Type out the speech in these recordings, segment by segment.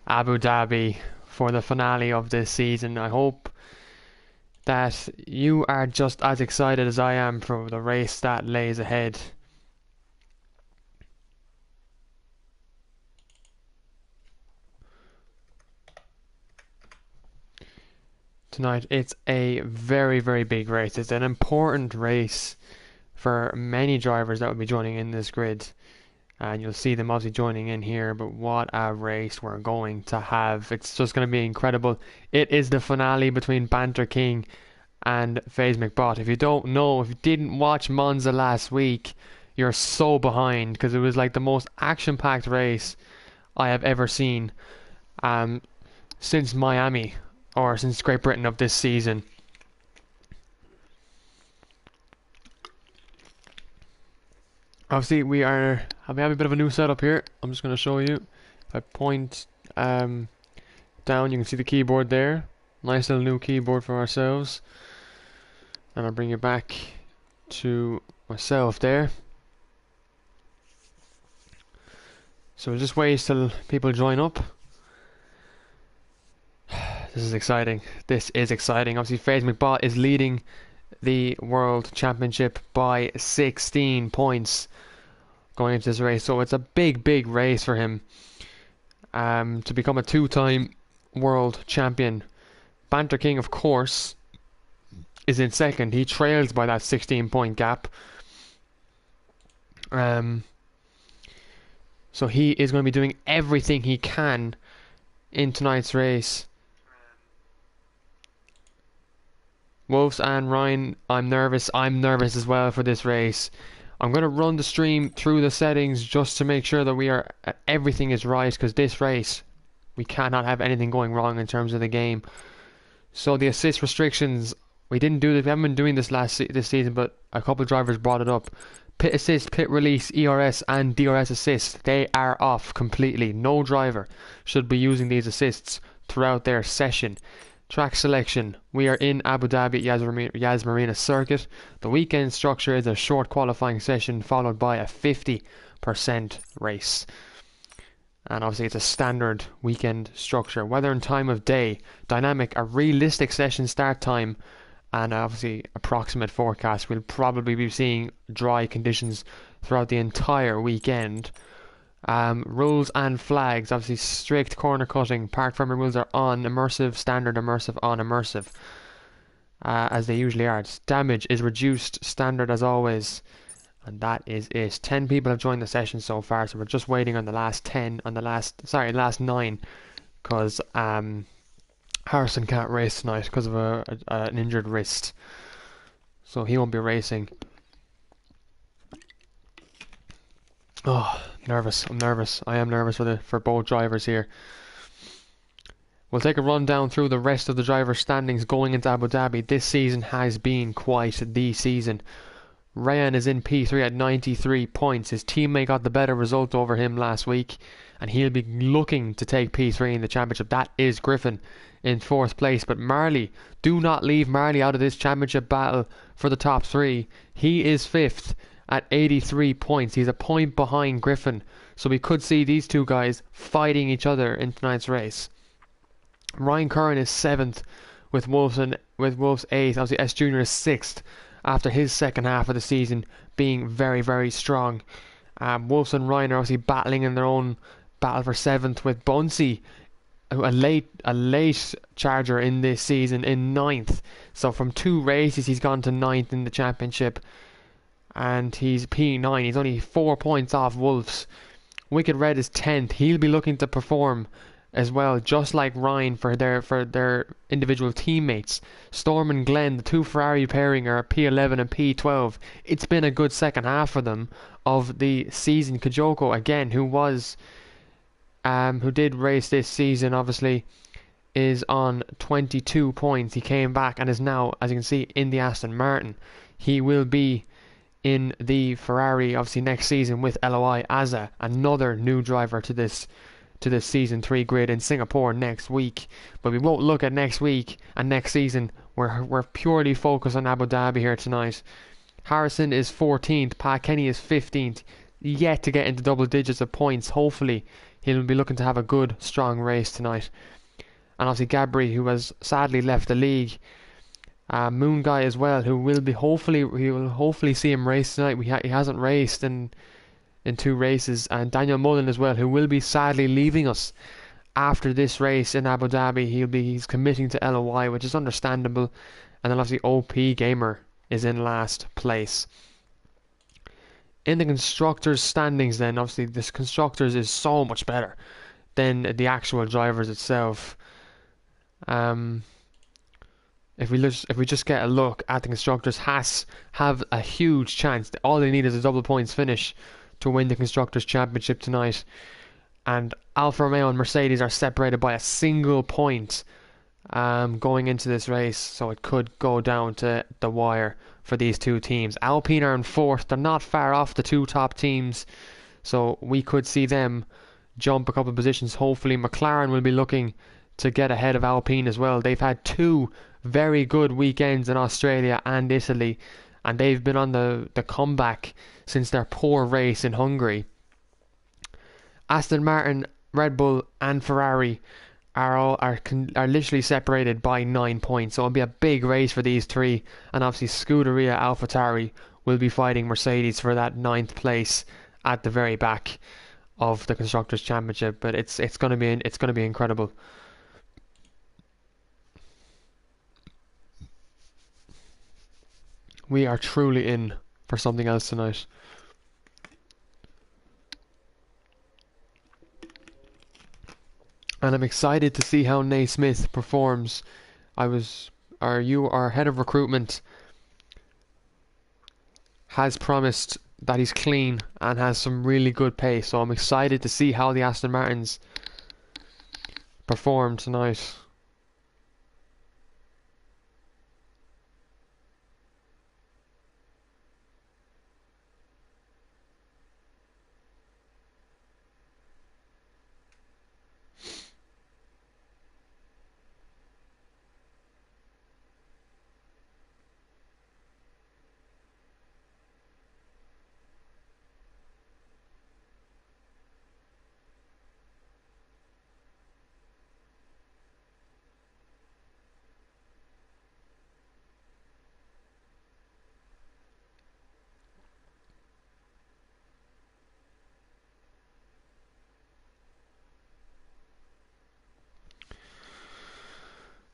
Abu Dhabi for the finale of this season. I hope that you are just as excited as I am for the race that lays ahead. Tonight it's a very, very big race. It's an important race for many drivers that will be joining in this grid. And you'll see them obviously joining in here, but what a race we're going to have. It's just going to be incredible. It is the finale between Banter King and FaZe McBot. If you don't know, if you didn't watch Monza last week, you're so behind, because it was like the most action-packed race I have ever seen since Miami, or since Great Britain of this season. Obviously, we have a bit of a new setup here. I'm just going to show you. If I point down, you can see the keyboard there. Nice little new keyboard for ourselves. And I'll bring you back to myself there. So we'll just wait till people join up. This is exciting. This is exciting. Obviously, FaZe McBot is leading the World Championship by 16 points going into this race. So it's a big, big race for him to become a two-time World Champion. Banter King, of course, is in second. He trails by that 16-point gap. So he is going to be doing everything he can in tonight's race. Wolves and Ryan, I'm nervous. I'm nervous as well for this race. I'm going to run the stream through the settings just to make sure that everything is right, because this race, we cannot have anything going wrong in terms of the game. So the assist restrictions, we didn't do this. We haven't been doing this this season, but a couple of drivers brought it up. Pit assist, pit release, ERS and DRS assist, they are off completely. No driver should be using these assists throughout their session. Track selection. We are in Abu Dhabi at Yas Marina Circuit. The weekend structure is a short qualifying session followed by a 50% race. And obviously it's a standard weekend structure. Weather and time of day. Dynamic, a realistic session start time, and obviously approximate forecast. We'll probably be seeing dry conditions throughout the entire weekend. Rules and flags, obviously strict corner cutting, park firming rules are on, immersive, standard, immersive, on, immersive, as they usually are. Damage is reduced, standard as always, and that is it. 10 people have joined the session so far, so we're just waiting on the last 9, because Harrison can't race tonight because of an injured wrist, so he won't be racing. Oh, nervous. I'm nervous. I am nervous for both drivers here. We'll take a run down through the rest of the driver standings going into Abu Dhabi. This season has been quite the season. Ryan is in P3 at 93 points. His teammate got the better result over him last week, and he'll be looking to take P3 in the championship. That is Griffin in 4th place. But Marley, do not leave Marley out of this championship battle for the top 3. He is 5th. At 83 points. He's a point behind Griffin. So we could see these two guys fighting each other in tonight's race. Ryan Curran is 7th with Wolves 8th. Obviously S Junior is 6th after his second half of the season being very, very strong. Wolves and Ryan are obviously battling in their own battle for 7th, with Bunsey, a late charger in this season, in 9th. So from 2 races he's gone to 9th in the championship. And he's P9. He's only 4 points off Wolves. Wicked Red is 10th. He'll be looking to perform as well, just like Ryan, for their individual teammates. Storm and Glenn, the 2 Ferrari pairing, are P11 and P12. It's been a good second half for them of the season. Kajoko, again, who did race this season, obviously, is on 22 points. He came back and is now, as you can see, in the Aston Martin. He will be in the Ferrari obviously next season with LOI Azza, another new driver to this season 3 grid in Singapore next week. But we won't look at next week and next season. We're purely focused on Abu Dhabi here tonight. Harrison is 14th, Pat Kenny is 15th, yet to get into double digits of points. Hopefully he'll be looking to have a good, strong race tonight. And obviously Gabri, who has sadly left the league. Moon Guy as well, who will be we will hopefully see him race tonight. He hasn't raced in 2 races, and Daniel Mullen as well, who will be sadly leaving us after this race in Abu Dhabi. He's committing to LOI, which is understandable. And then obviously OP Gamer is in last place. In the constructors standings then, obviously this constructors is so much better than the actual drivers itself. If we just get a look at the constructors, Haas have a huge chance. All they need is a double points finish to win the constructors championship tonight. And Alfa Romeo and Mercedes are separated by a single point going into this race, so it could go down to the wire for these 2 teams. Alpine are in 4th. They're not far off the 2 top teams, so we could see them jump a couple of positions. Hopefully McLaren will be looking to get ahead of Alpine as well. They've had 2 very good weekends in Australia and Italy, and they've been on the comeback since their poor race in Hungary. Aston Martin, Red Bull and Ferrari are literally separated by 9 points, so it'll be a big race for these 3. And obviously Scuderia AlphaTauri will be fighting Mercedes for that 9th place at the very back of the Constructors' Championship. But it's going to be incredible. We are truly in for something else tonight. And I'm excited to see how Naismith performs. Our head of recruitment has promised that he's clean and has some really good pace. So I'm excited to see how the Aston Martins perform tonight.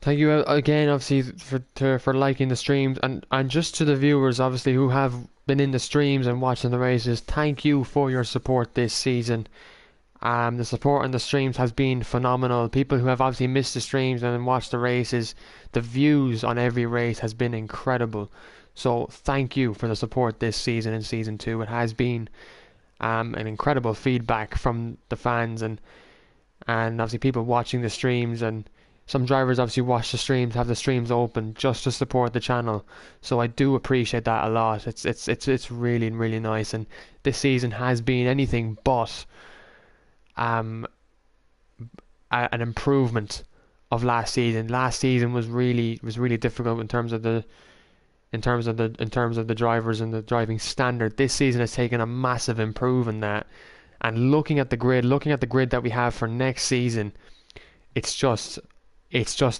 Thank you again, obviously, for liking the streams, and just to the viewers, obviously, who have been in the streams and watching the races. Thank you for your support this season. The support on the streams has been phenomenal. People who have obviously missed the streams and watched the races, the views on every race has been incredible. So thank you for the support this season and season 2. It has been an incredible feedback from the fans and obviously people watching the streams, and some drivers obviously watch the streams, have the streams open just to support the channel. So I do appreciate that a lot. It's really, really nice, and this season has been anything but an improvement of last season. Last season was really difficult in terms of the drivers and the driving standard. This season has taken a massive improvement in that. And looking at the grid that we have for next season, it's just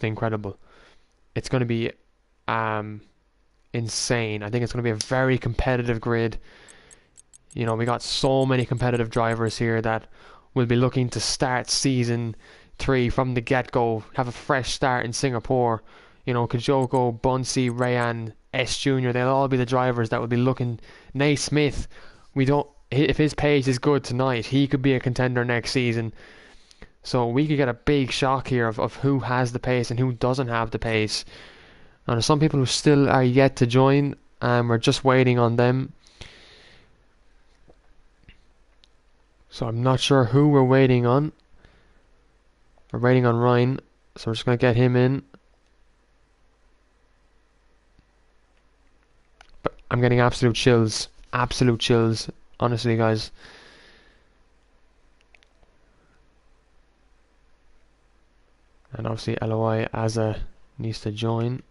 incredible. It's going to be insane. I think it's going to be a very competitive grid. You know, we got so many competitive drivers here that will be looking to start season 3 from the get-go, have a fresh start in Singapore. You know, Kajoko, Bunsey, Rayan, S Jr., they'll all be the drivers that will be looking. Naismith, if his pace is good tonight, he could be a contender next season. So we could get a big shock here of who has the pace and who doesn't have the pace. And there's some people who still are yet to join, and we're just waiting on them. So I'm not sure who we're waiting on. We're waiting on Ryan, so we're just going to get him in. But I'm getting absolute chills, honestly, guys. And obviously LOI Asa needs to join.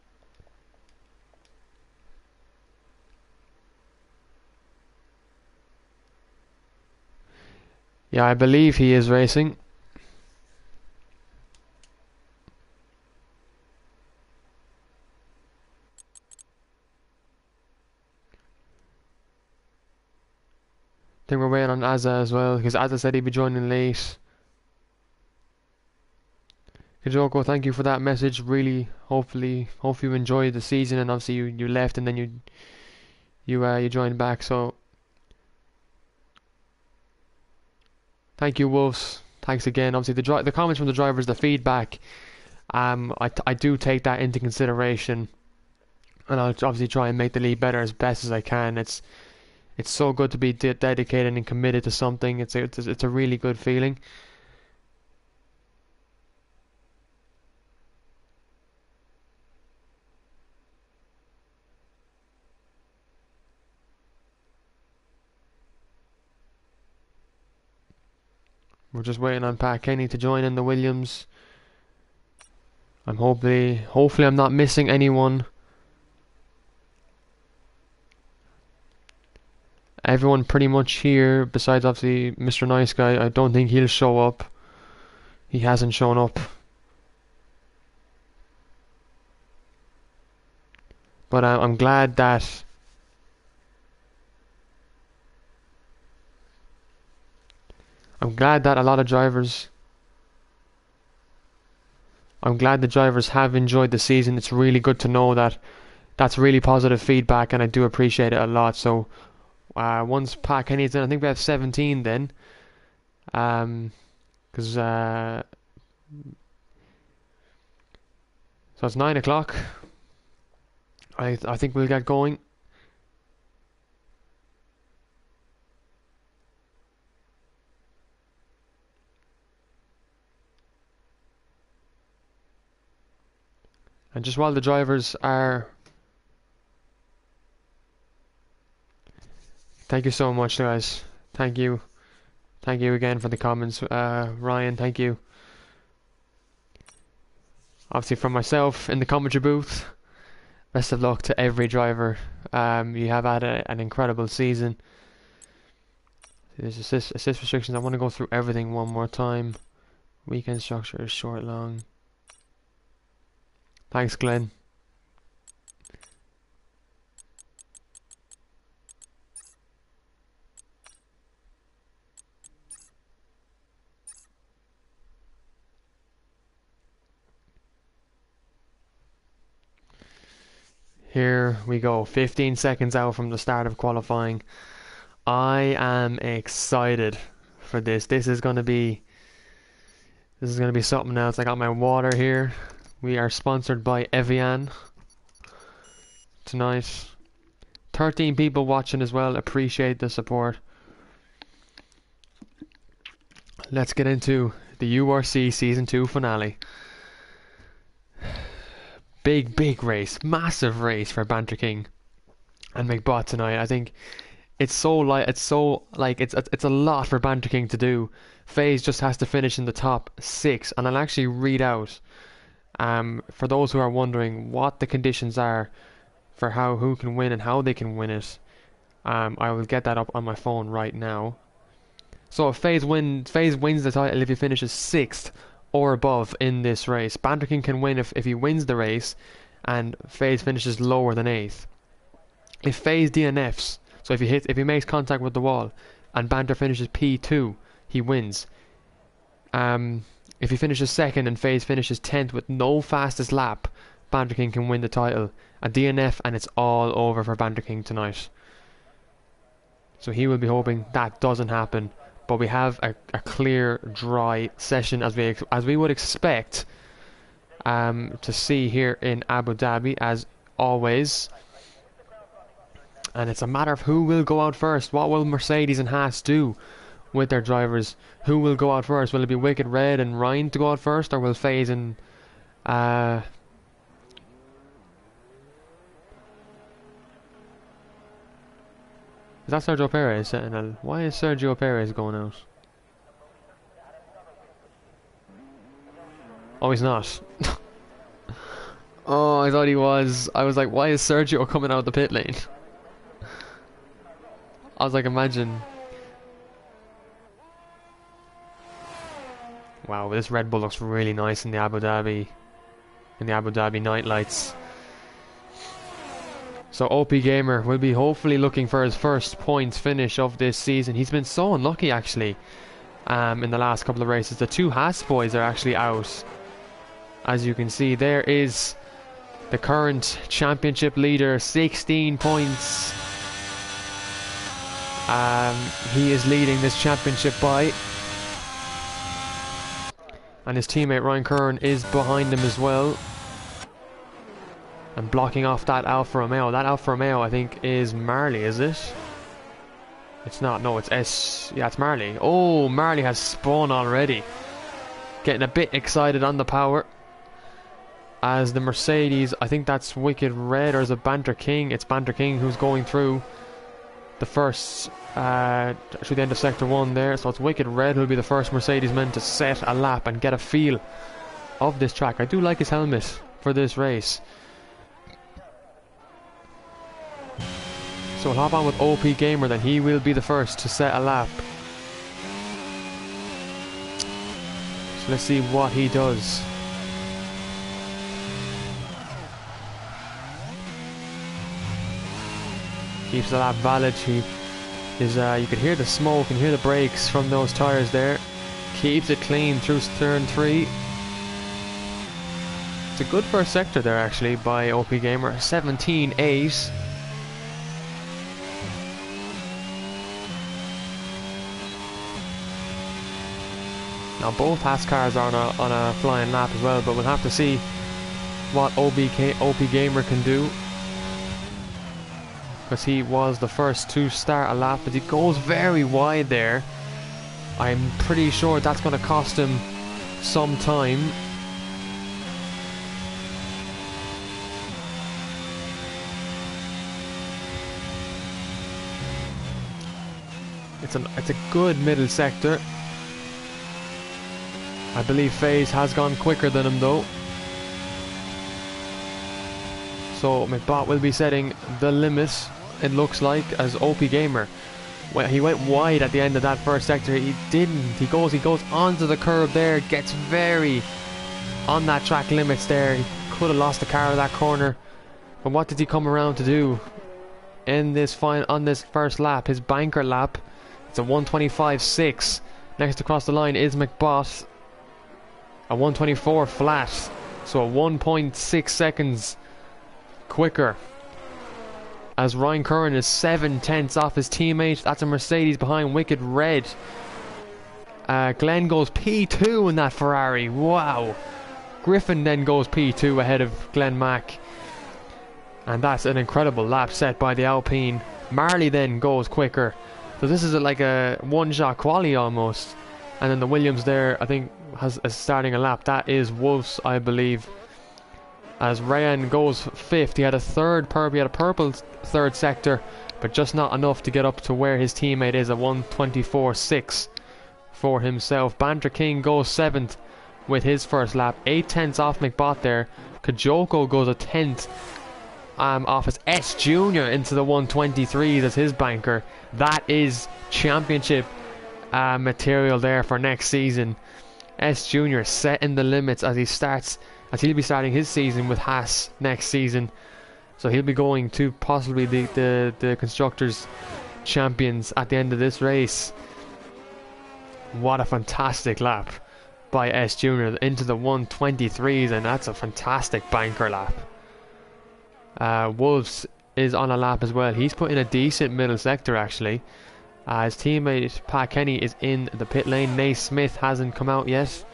Yeah, I believe he is racing. I think we're waiting on Azza as well, because Azza said he'd be joining late. Kajoko, thank you for that message. Really, hopefully you enjoyed the season, and obviously you left and then you joined back. So thank you, Wolves. Thanks again. Obviously the comments from the drivers, the feedback. I do take that into consideration, and I'll obviously try and make the league better as best as I can. It's so good to be dedicated and committed to something. It's a really good feeling. We're just waiting on Pat Kenny to join in the Williams. I'm hopefully I'm not missing anyone. Everyone pretty much here, besides obviously Mr. Nice Guy. I don't think he'll show up. He hasn't shown up. But I'm glad that a lot of drivers. I'm glad the drivers have enjoyed the season. It's really good to know that that's really positive feedback, and I do appreciate it a lot. So once Pat Kenny's in, I think we have 17 then. Because so it's 9 o'clock. I think we'll get going. And just while the drivers are... Thank you so much, guys. Thank you. Thank you again for the comments. Ryan, thank you. Obviously from myself in the commentary booth, best of luck to every driver. You have had an incredible season. There's assist restrictions. I want to go through everything one more time. Weekend structure is short, long. Thanks, Glenn. Here we go. 15 seconds out from the start of qualifying. I am excited for this. This is gonna be something else. I got my water here. We are sponsored by Evian tonight. 13 people watching as well. Appreciate the support. Let's get into the URC Season 2 finale. Big race. Massive race for Banter King and McBot tonight. I think it's a lot for Banter King to do. FaZe just has to finish in the top 6, and I'll actually read out for those who are wondering what the conditions are for who can win and how they can win it. I will get that up on my phone right now. So if FaZe wins the title if he finishes 6th or above in this race. Banter King can win if he wins the race and FaZe finishes lower than 8th. If FaZe DNFs, so if he makes contact with the wall and Banter finishes P2, he wins. If he finishes 2nd and FaZe finishes 10th with no fastest lap, Banter King can win the title. A DNF and it's all over for Banter King tonight. So he will be hoping that doesn't happen. But we have a clear, dry session as we would expect to see here in Abu Dhabi, as always. And it's a matter of who will go out first. What will Mercedes and Haas do with their drivers? Who will go out first? Will it be Wicked Red and Ryan to go out first, or will FaZe and is that Sergio Perez? Sentinel. Why is Sergio Perez going out? Oh, he's not. Oh, I thought he was. I was like, why is Sergio coming out of the pit lane? I was like, imagine. Wow, this Red Bull looks really nice in the Abu Dhabi night lights. So OP Gamer will be hopefully looking for his first points finish of this season. He's been so unlucky actually in the last couple of races. The two Haas boys are actually out. As you can see, there is the current championship leader, 16 points. He is leading this championship by, and his teammate Ryan Curran is behind him as well, and blocking off that Alfa Romeo. That Alfa Romeo I think is Marley, is it? It's not, no, it's yeah, it's Marley. Oh, Marley has spun already, getting a bit excited on the power. As the Mercedes, I think that's Wicked Red, or is it Banter King? It's Banter King who's going through the first, through the end of Sector 1 there. So it's Wicked Red who'll be the first Mercedes-man to set a lap and get a feel of this track. I do like his helmet for this race. So we'll hop on with OP Gamer then. He will be the first to set a lap. So let's see what he does. Keeps the lap valid. He is, you can hear the smoke and hear the brakes from those tyres there. Keeps it clean through turn 3. It's a good first sector there actually by OP Gamer. 17.8. Now both Haas cars are on a flying lap as well, but we'll have to see what OP Gamer can do, because he was the first to start a lap, but he goes very wide there. I'm pretty sure that's going to cost him some time. It's a good middle sector. I believe FaZe has gone quicker than him though. So McBot will be setting the limit, it looks like, as OP Gamer. Well, he went wide at the end of that first sector. He didn't. He goes onto the curb there, gets very on that track limits there. He could have lost the car at that corner. But what did he come around to do in this on this first lap? His banker lap. It's a 125.6. Next across the line is McBot. A 124 flat. So a 1.6 seconds quicker, as Ryan Curran is 7/10 off his teammate. That's a Mercedes behind Wicked Red. Glenn goes P2 in that Ferrari. Wow. Griffin then goes P2 ahead of Glenn Mack, and that's an incredible lap set by the Alpine. Marley then goes quicker, so this is like a one-shot quali almost. And then the Williams there, I think, has starting a lap. That is Wolf's, I believe. As Ryan goes 5th, he had a purple third sector, but just not enough to get up to where his teammate is, a 124.6 for himself. Banter King goes 7th with his first lap, 8/10 off McBot there. Kajoko goes a 10th off his S Junior into the 123s as his banker. That is championship material there for next season. S Junior setting the limits as he'll be starting his season with Haas next season. So he'll be going to possibly the Constructors' Champions at the end of this race. What a fantastic lap by S Junior into the 123s, and that's a fantastic banker lap. Wolves is on a lap as well. He's put in a decent middle sector actually. His teammate Pat Kenny is in the pit lane. Nace Smith hasn't come out yet.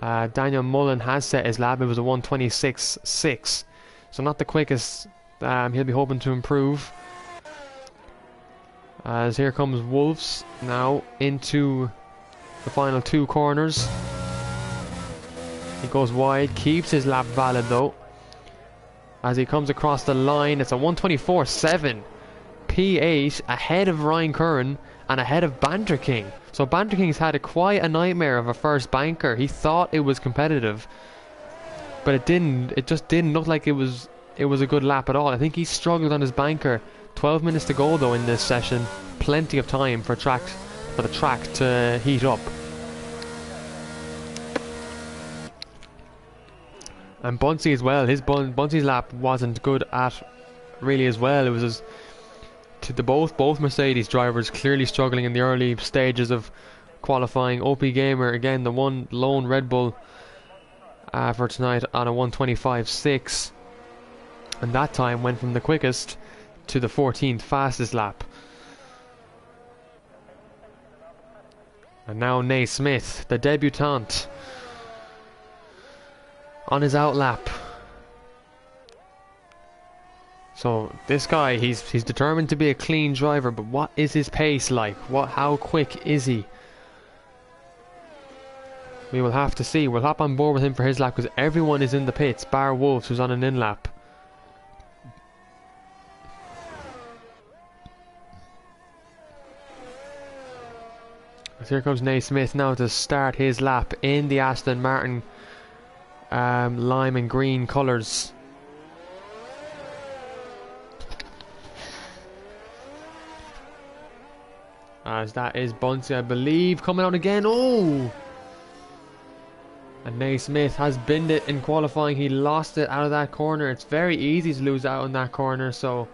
Daniel Mullen has set his lap. It was a 126.6, so not the quickest. He'll be hoping to improve. As here comes Wolves now into the final 2 corners. He goes wide, keeps his lap valid though. As he comes across the line, it's a 124.7. P8 ahead of Ryan Curran and ahead of Banter King. So Banter King's had quite a nightmare of a first banker. He thought it was competitive, but it didn't. It just didn't look like it was a good lap at all. I think he struggled on his banker. 12 minutes to go though in this session. Plenty of time for the track to heat up. And Bunsey as well. Bunsey's lap wasn't good at really as well. It was to the both Mercedes drivers clearly struggling in the early stages of qualifying. OP Gamer again, the one lone Red Bull for tonight on a 1:25.6, and that time went from the quickest to the 14th fastest lap. And now Naismith, the debutant, on his out lap. So this guy, he's determined to be a clean driver, but what is his pace like? How quick is he? We will have to see. We'll hop on board with him for his lap because everyone is in the pits, bar Wolves, who's on an in lap. So here comes Naismith now to start his lap in the Aston Martin lime and green colours. As that is Bunsey, I believe, coming out again. Oh! And Naismith has binned it in qualifying. He lost it out of that corner. It's very easy to lose out in that corner, so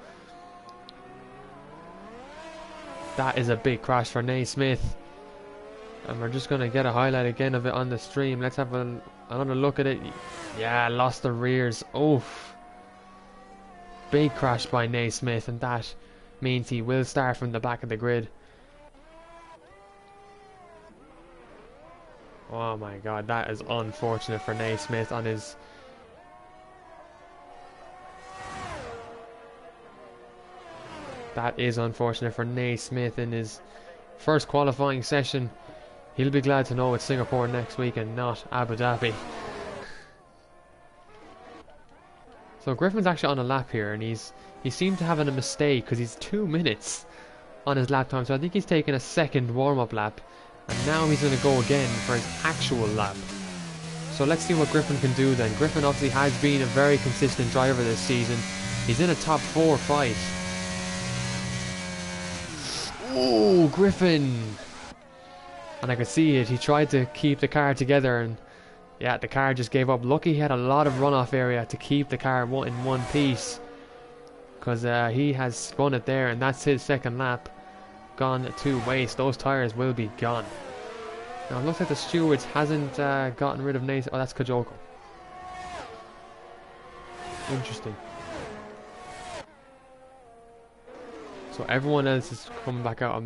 that is a big crash for Naismith. And we're just going to get a highlight again of it on the stream. Let's have another look at it. Yeah, lost the rears. Oof. Big crash by Naismith, and that means he will start from the back of the grid. Oh my god, that is unfortunate for Naismith on his... That is unfortunate for Naismith in his first qualifying session. He'll be glad to know it's Singapore next week and not Abu Dhabi. So Griffin's actually on a lap here, and he seemed to have a mistake because he's 2 minutes on his lap time. So I think he's taking a second warm-up lap. And now he's going to go again for his actual lap. So let's see what Griffin can do then. Griffin obviously has been a very consistent driver this season. He's in a top 4 fight. Oh, Griffin! And I could see it. He tried to keep the car together, and yeah, the car just gave up. Lucky he had a lot of runoff area to keep the car in one piece, because he has spun it there, and that's his second lap gone to waste. Those tires will be gone. Now it looks like the stewards hasn't gotten rid of Nace. Oh, that's Kajoko. Interesting. So everyone else is coming back out,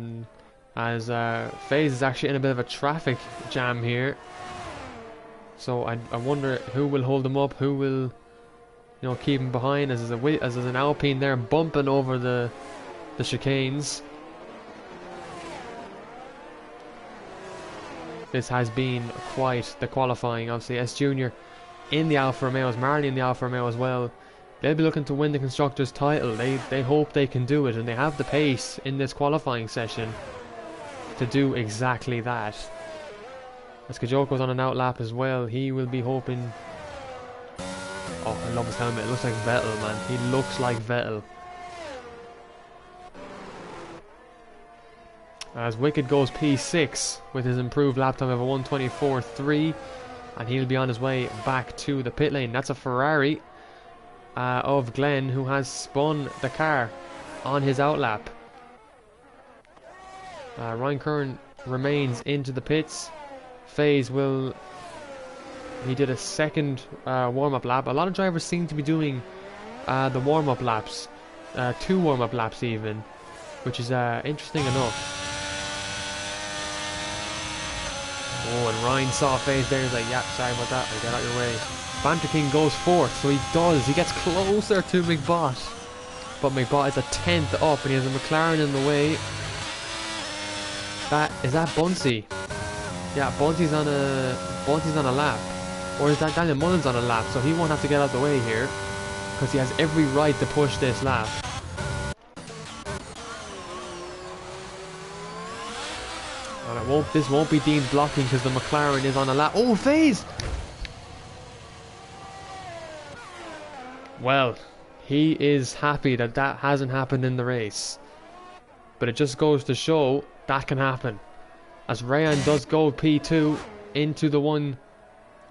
as FaZe is actually in a bit of a traffic jam here. So I wonder who will hold him up, who will, keep him behind. As there's an Alpine there bumping over the chicanes. This has been quite the qualifying. Obviously, S Junior in the Alfa Romeos, Marley in the Alfa Romeo as well. They'll be looking to win the Constructors' title. They hope they can do it, and they have the pace in this qualifying session to do exactly that. As Kajoko's on an out lap as well, he will be hoping... Oh, I love his helmet. It looks like Vettel, man. He looks like Vettel. As Wicked goes P6 with his improved lap time of a 1:24.3, and he'll be on his way back to the pit lane. That's a Ferrari of Glenn, who has spun the car on his out lap. Ryan Curran remains into the pits. FaZe will... He did a second warm-up lap. A lot of drivers seem to be doing the warm-up laps. 2 warm-up laps even, which is interesting enough. Oh, and Ryan saw FaZe there. He's like, yeah, sorry about that. I'll get out your way. Banter King goes 4th, so he does. He gets closer to McBot. But McBot is a 10th up, and he has a McLaren in the way. Is that Bunsey? Yeah, Bunsey's on a lap. Or is that Daniel Mullins on a lap? So he won't have to get out the way here, because he has every right to push this lap. And this won't be deemed blocking because the McLaren is on a lap. Oh, FaZe! Well, he is happy that hasn't happened in the race. But it just goes to show that can happen. As Rayan does go P2 into the one.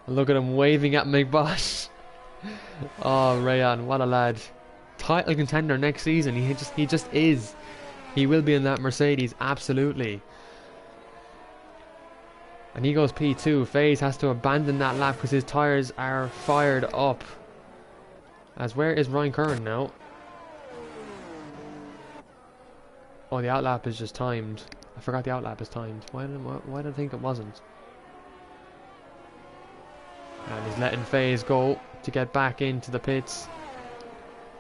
Look at him waving at McBot. Oh, Rayan, what a lad. Title contender next season. He just is. He will be in that Mercedes, absolutely. And he goes P2. FaZe has to abandon that lap because his tyres are fired up. As where is Ryan Curran now? Oh, the outlap is just timed. I forgot the outlap is timed. Why did I think it wasn't? And he's letting FaZe go to get back into the pits.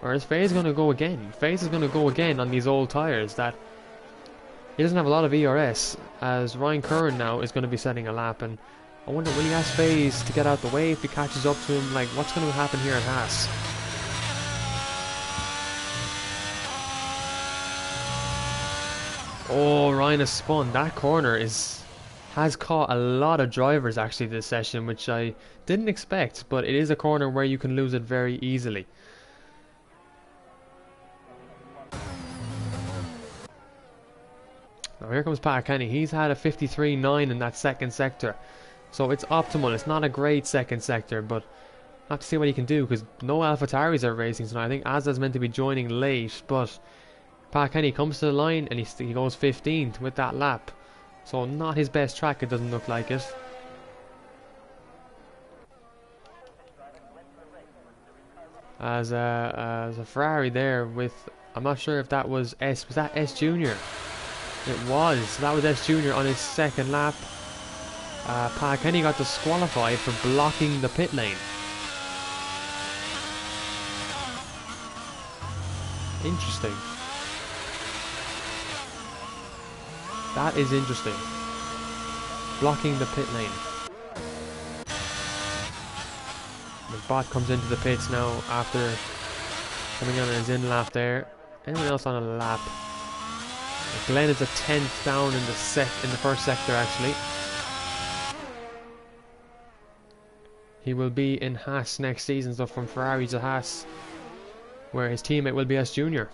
Or is FaZe going to go again? FaZe is going to go again on these old tyres that he doesn't have a lot of ERS, as Ryan Curran now is going to be setting a lap, and I wonder, will he ask FaZe to get out the way if he catches up to him? Like, what's going to happen here at Haas? Oh, Ryan has spun. That corner has caught a lot of drivers actually this session, which I didn't expect, but it is a corner where you can lose it very easily. Now here comes Pat Kenny. He's had a 53.9 in that second sector, so it's optimal. It's not a great second sector, but I have to see what he can do because no AlphaTauris are racing tonight. I think Azza's meant to be joining late, but Pat Kenny comes to the line and he goes 15th with that lap. So not his best track, it doesn't look like it. As a Ferrari there with, I'm not sure if that was that S Junior? It was. That was S Junior on his second lap. Pat Kenny got disqualified for blocking the pit lane. Interesting. That is interesting. Blocking the pit lane. McBot comes into the pits now after coming on his in lap there. Anyone else on a lap? Glenn is a 10th down in the first sector actually. He will be in Haas next season, so from Ferrari to Haas, where his teammate will be S Junior.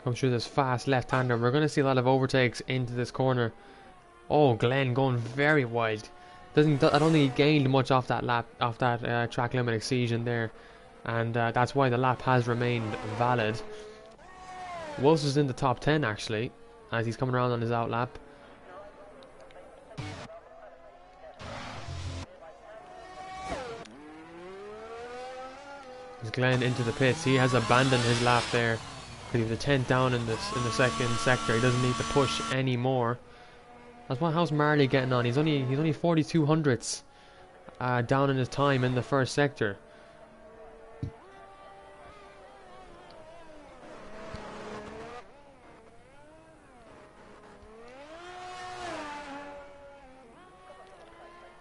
Comes through this fast left-hander. We're going to see a lot of overtakes into this corner. Oh, Glenn going very wide. I don't think he gained much off that lap, off that track limit exceeding there, and that's why the lap has remained valid. Wolves is in the top 10 actually, as he's coming around on his outlap. As Glenn into the pits, he has abandoned his lap there. Because he's a 10th down in the second sector, he doesn't need to push anymore. How's Marley getting on? He's only 42 hundredths down in his time in the first sector.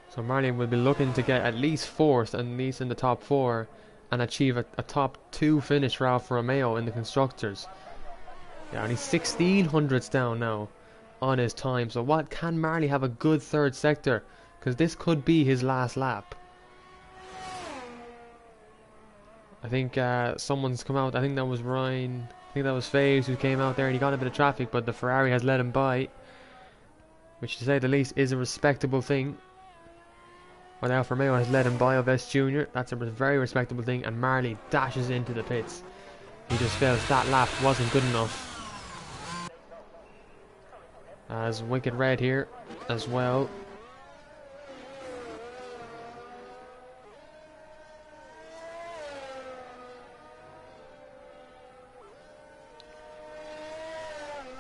So Marley will be looking to get at least 4th, and at least in the top 4. And achieve a top 2 finish for Alfa Romeo in the constructors. Yeah, and he's 16 hundredths down now on his time. So what, can Marley have a good third sector? Because this could be his last lap. I think someone's come out. I think that was Ryan. I think that was FaZe who came out there and he got a bit of traffic, but the Ferrari has let him by, which to say the least is a respectable thing. When Alfa Romeo has let him by of S Junior, that's a very respectable thing, and Marley dashes into the pits. He just feels that lap wasn't good enough. As Wicked Red here as well.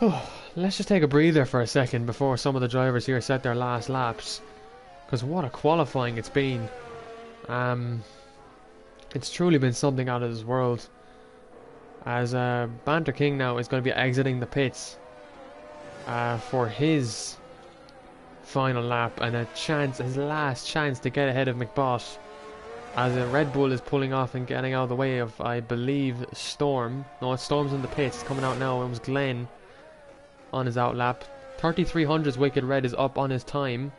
Oh, let's just take a breather for a second before some of the drivers here set their last laps. Because what a qualifying it's been. It's truly been something out of this world. As Banter King now is going to be exiting the pits for his final lap and his last chance to get ahead of McBot. As Red Bull is pulling off and getting out of the way of, I believe, Storm. No, Storm's in the pits. It's coming out now. It was Glenn on his outlap. 3300's Wicked Red is up on his time.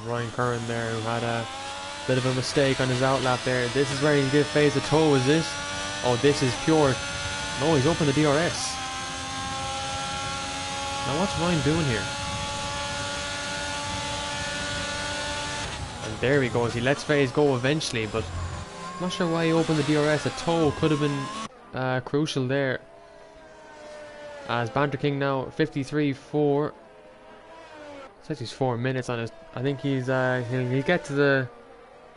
Ryan Curran there, who had a bit of a mistake on his outlap there. This is where he'll give FaZe a toe, is this? Oh, this is pure. No, he's opened the DRS. Now what's Ryan doing here? And there he goes. He lets FaZe go eventually, but I'm not sure why he opened the DRS. A toe could have been crucial there. As Banter King now 53-4. Says he's 4 minutes on his. I think he's he'll get to the.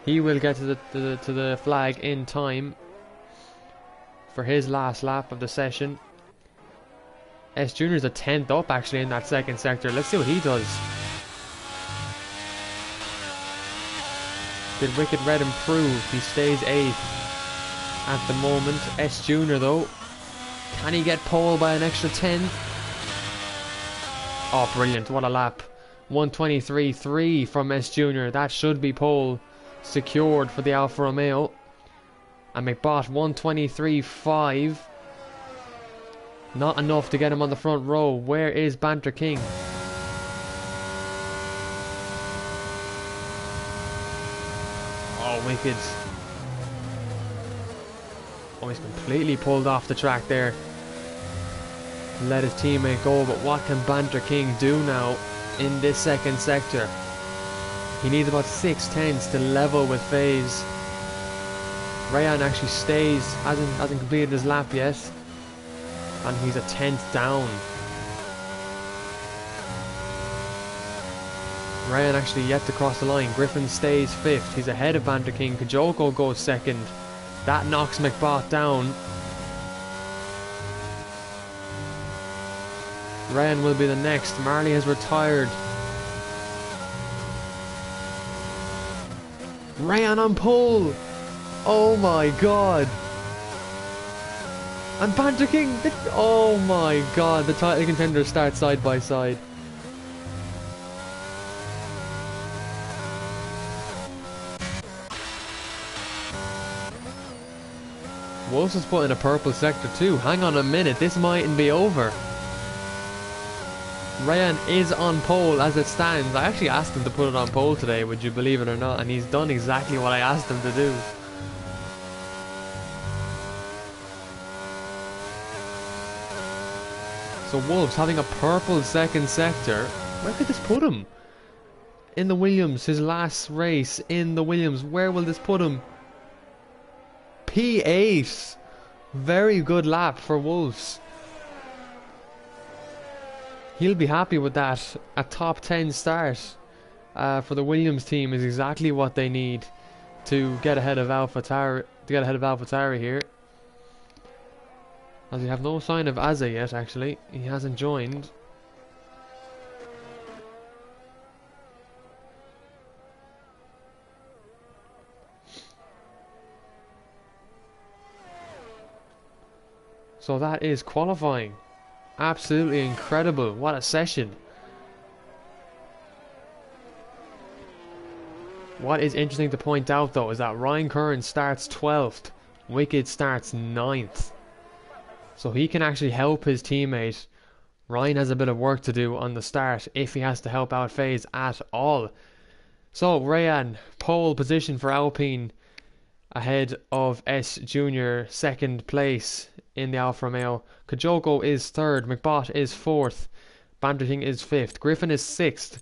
He will get to the flag in time for his last lap of the session. S Junior's a 10th up actually in that second sector. Let's see what he does. Did Wicked Red improve? He stays 8th at the moment. S Junior though, can he get pole by an extra 10? Oh, brilliant! What a lap! 1:23.3 from S Junior. That should be pole secured for the Alfa Romeo. And McBot 1:23.5. Not enough to get him on the front row. Where is Banter King? Oh, wicked. Oh, he's completely pulled off the track there. Let his teammate go, but what can Banter King do now in this second sector? He needs about 6/10 to level with FaZe. Rayan actually stays, hasn't completed his lap yet. And he's a 10th down. Ryan actually yet to cross the line. Griffin stays 5th. He's ahead of Banter King. Kajoko goes 2nd. That knocks McBot down. Ryan will be the next. Marley has retired. Ryan on pole. Oh my god. And Banter King, oh my god, the title contenders start side by side. Wolves is put in a purple sector too. Hang on a minute, this mightn't be over. Ryan is on pole as it stands. I actually asked him to put it on pole today, would you believe it or not, and he's done exactly what I asked him to do. So Wolves having a purple second sector. Where could this put him? In the Williams, his last race in the Williams. Where will this put him? P8. Very good lap for Wolves. He'll be happy with that. A top 10 start for the Williams team is exactly what they need to get ahead of AlphaTauri here. As we have no sign of Azza yet, actually. He hasn't joined. So that is qualifying. Absolutely incredible. What a session. What is interesting to point out though is that Ryan Curran starts 12th. Wicked starts 9th. So he can actually help his teammate. Ryan has a bit of work to do on the start if he has to help out FaZe at all. So Rayan, pole position for Alpine ahead of S Junior, 2nd place in the Alfa Romeo. Kajoko is 3rd, McBot is 4th, Banter King is 5th, Griffin is 6th,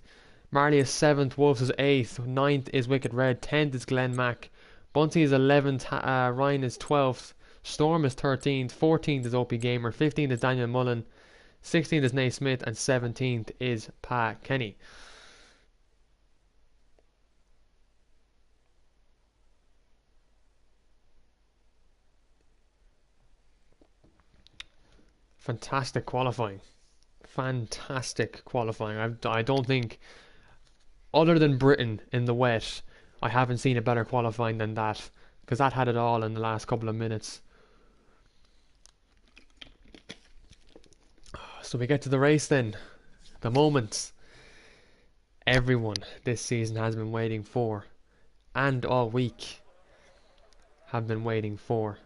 Marley is 7th, Wolves is 8th, 9th is Wicked Red, 10th is Glenn Mack, Bunty is 11th, Ryan is 12th, Storm is 13th, 14th is OP Gamer, 15th is Daniel Mullen, 16th is Nate Smith, and 17th is Pa Kenny. Fantastic qualifying. Fantastic qualifying. I don't think, other than Britain in the wet, I haven't seen a better qualifying than that. Because that had it all in the last couple of minutes. So we get to the race then. The moment everyone this season has been waiting for. And all week have been waiting for.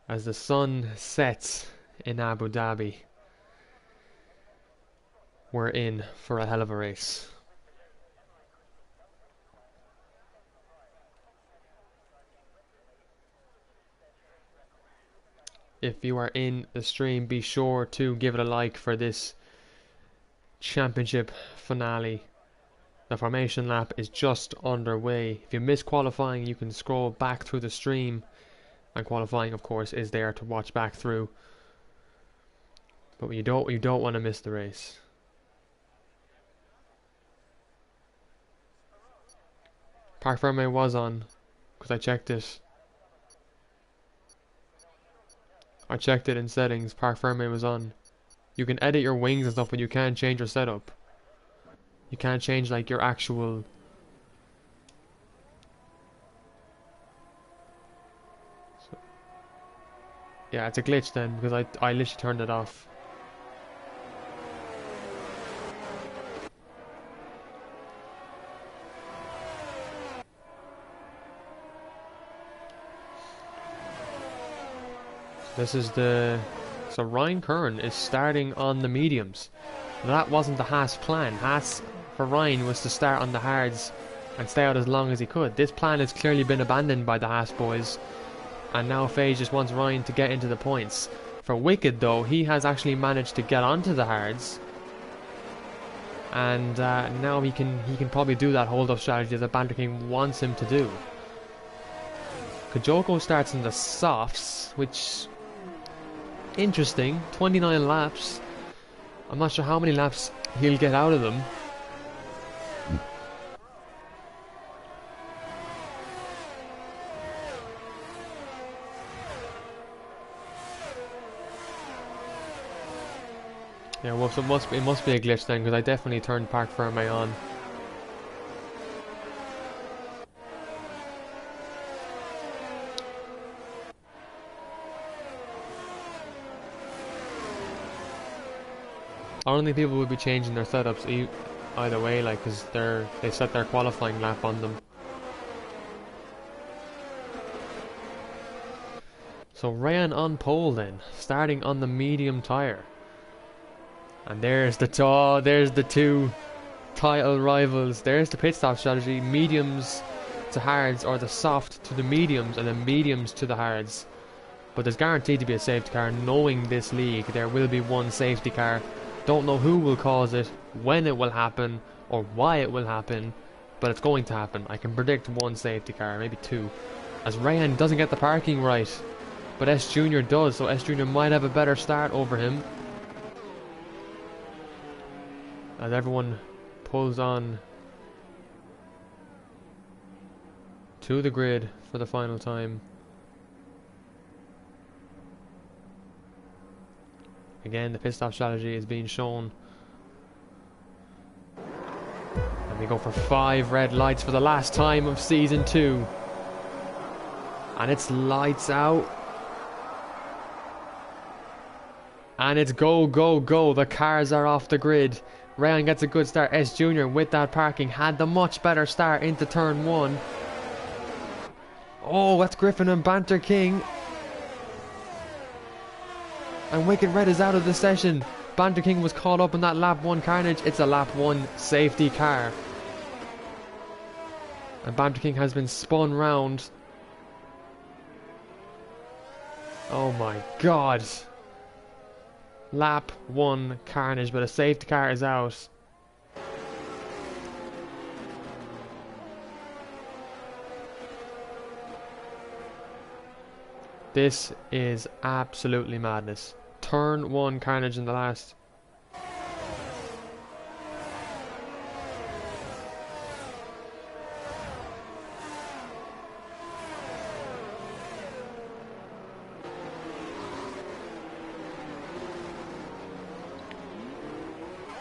As the sun sets in Abu Dhabi, we're in for a hell of a race. if you are in the stream, be sure to give it a like for this championship finale. The formation lap is just underway. If you miss qualifying, you can scroll back through the stream, and qualifying, of course, is there to watch back through. But you don't want to miss the race. Parc Fermé was on, because I checked it. I checked it in settings. Parc Fermé was on. You can edit your wings and stuff, but you can't change your setup. You can't change like your actual. So, yeah, it's a glitch then, because I literally turned it off. This is the. So Ryan Curran is starting on the mediums. That wasn't the Haas plan. Haas for Ryan was to start on the hards and stay out as long as he could. This plan has clearly been abandoned by the Haas boys, and now Faye just wants Ryan to get into the points. For Wicked though, he has actually managed to get onto the hards, and now he can probably do that hold up strategy that Banter King wants him to do. Kajoko starts in the softs, which interesting. 29 laps. I'm not sure how many laps he'll get out of them. Yeah, well, so it must be a glitch then, because I definitely turned Parc Fermé on. I don't think people would be changing their setups either way, like, because they set their qualifying lap on them. So Ryan on pole then, starting on the medium tyre. And there's the two title rivals. There's the pit stop strategy: mediums to hards, or the soft to the mediums, and then mediums to the hards. But there's guaranteed to be a safety car. Knowing this league, there will be one safety car. Don't know who will cause it, when it will happen, or why it will happen, but it's going to happen. I can predict one safety car, maybe two, as Ryan doesn't get the parking right, but S Junior does, so S Junior might have a better start over him. As everyone pulls on to the grid for the final time. Again, the pit stop strategy is being shown. And we go for 5 red lights for the last time of Season 2. And it's lights out. And it's go, go, go. The cars are off the grid. Ryan gets a good start. S Junior with that parking had the much better start into turn 1. Oh, that's Griffin and Banter King. And Wicked Red is out of the session. Banter King was caught up in that lap 1 carnage. It's a lap 1 safety car. And Banter King has been spun round. Oh my god. Lap 1 carnage, but a safety car is out. This is absolutely madness. Turn 1 carnage in the last.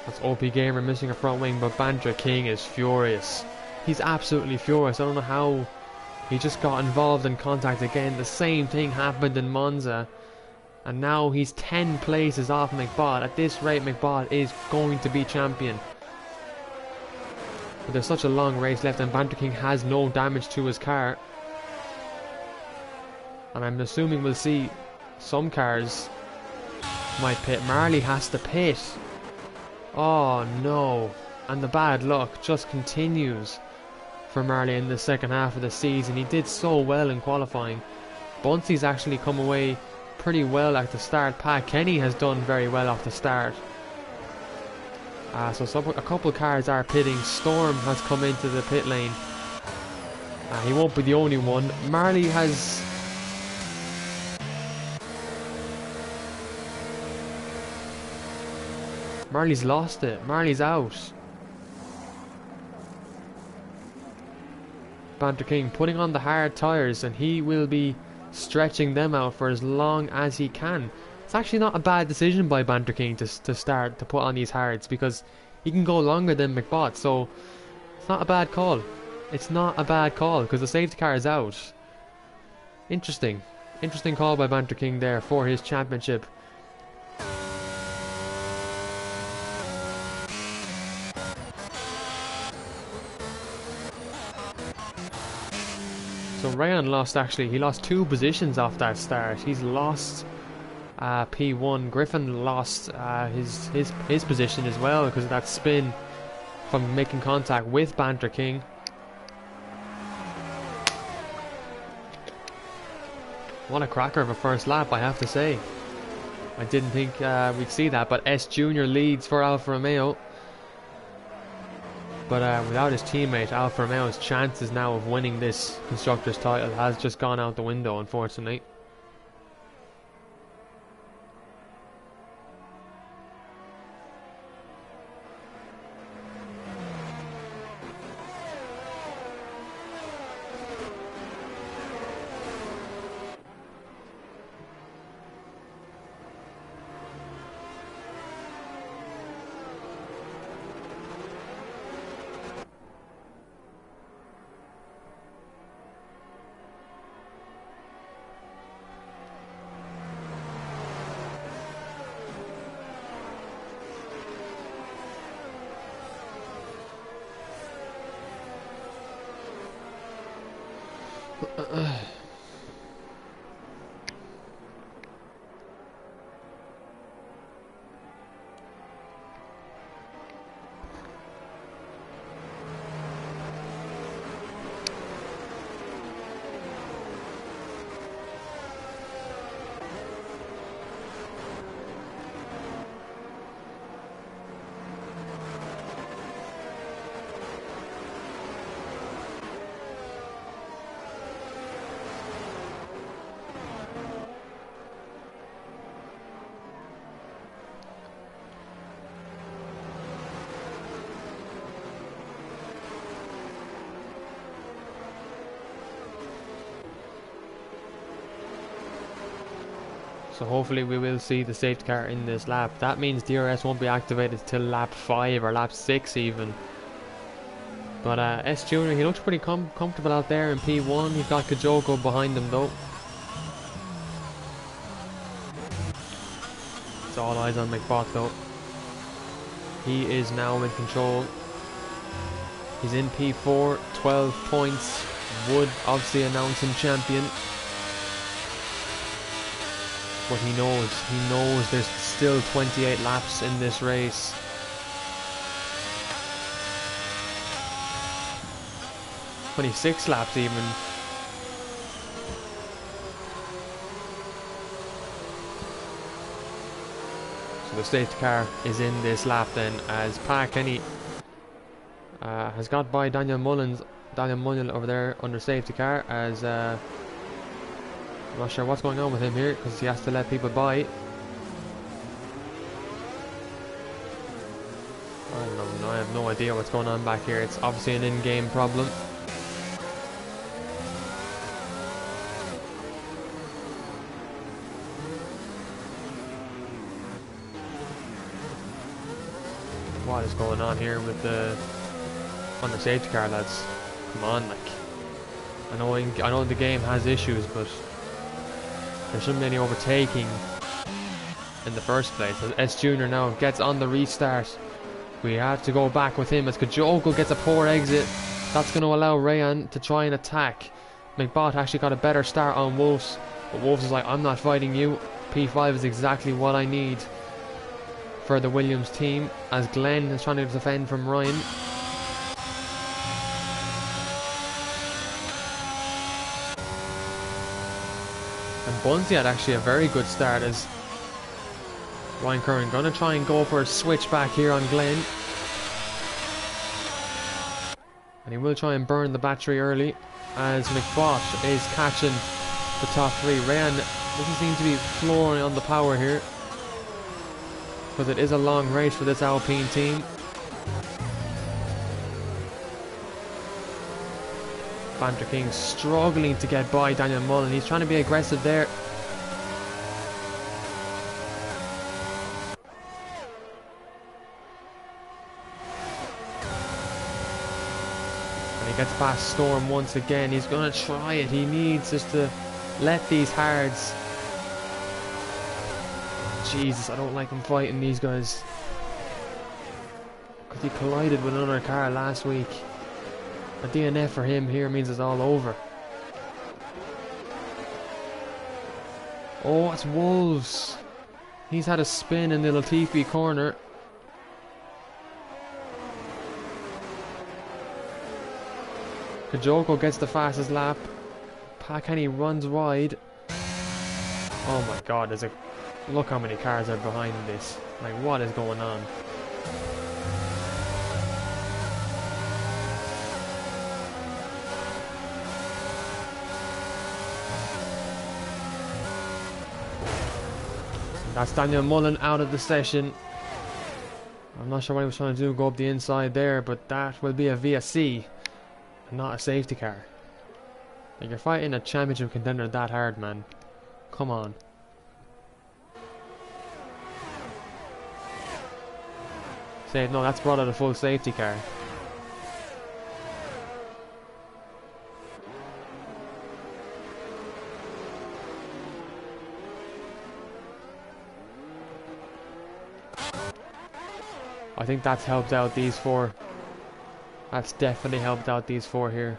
That's OP Gamer missing a front wing, but Banter King is furious. He's absolutely furious. I don't know how he just got involved in contact again. The same thing happened in Monza. And now he's 10 places off McBot. At this rate, McBot is going to be champion. But there's such a long race left, and Banter King has no damage to his car. And I'm assuming we'll see some cars might pit. Marley has to pit. Oh no. And the bad luck just continues for Marley in the second half of the season. He did so well in qualifying. Bunce's actually come away pretty well at the start. Pat Kenny has done very well off the start. So a couple cars are pitting. Storm has come into the pit lane. He won't be the only one. Marley has... Marley's lost it. Marley's out. Banter King putting on the hard tyres, and he will be stretching them out for as long as he can. It's actually not a bad decision by Banter King to start to put on these hards, because he can go longer than McBot, so it's not a bad call. It's not a bad call because the safety car is out. Interesting call by Banter King there for his championship. So Rayan lost, actually, he lost 2 positions off that start. He's lost P1. Griffin lost his position as well because of that spin from making contact with Banter King. What a cracker of a first lap, I have to say. I didn't think we'd see that, but S Junior leads for Alfa Romeo. But without his teammate, Alfa Romeo's chances now of winning this Constructors' title has just gone out the window, unfortunately. So hopefully we will see the safety car in this lap. That means DRS won't be activated till lap 5 or lap 6 even. But S Junior, he looks pretty comfortable out there in P1. He's got Kajoko behind him though. It's all eyes on McBot though. He is now in control. He's in P4, 12 points. Would obviously announce him champion. But he knows there's still 28 laps in this race. "26 laps even. So the safety car is in this lap then, as Pat Kenny has got by Daniel Mullen over there under safety car, as I'm not sure what's going on with him here because he has to let people by. I don't know, I have no idea what's going on back here. It's obviously an in-game problem. What is going on here with the under safety car, lads? Come on, like, I know the game has issues, but there shouldn't be any overtaking in the first place. As S Junior now gets on the restart, we have to go back with him as Kajoko gets a poor exit. That's going to allow Rayan to try and attack. McBot actually got a better start on Wolves, but Wolves is like, I'm not fighting you. P5 is exactly what I need for the Williams team, as Glenn is trying to defend from Ryan. And Bunzi had actually a very good start as Ryan Curran going to try and go for a switch back here on Glenn. And he will try and burn the battery early as McBosh is catching the top three. Rayan doesn't seem to be flooring on the power here, because it is a long race for this Alpine team. Banter King struggling to get by Daniel Mullen. He's trying to be aggressive there. And he gets past Storm once again. He's going to try it. He needs just to let these hards. Jesus, I don't like him fighting these guys, because he collided with another car last week. A DNF for him here means it's all over. Oh, it's Wolves. He's had a spin in the Latifi corner. Kajoko gets the fastest lap. Kenny runs wide. Oh my god, look how many cars are behind this. Like, what is going on? That's Daniel Mullen out of the session. I'm not sure what he was trying to do, go up the inside there, but that will be a VSC and not a safety car. Like, you're fighting a championship contender that hard, man. Come on. No, that's brought out a full safety car. I think that's helped out these four. That's definitely helped out these four here.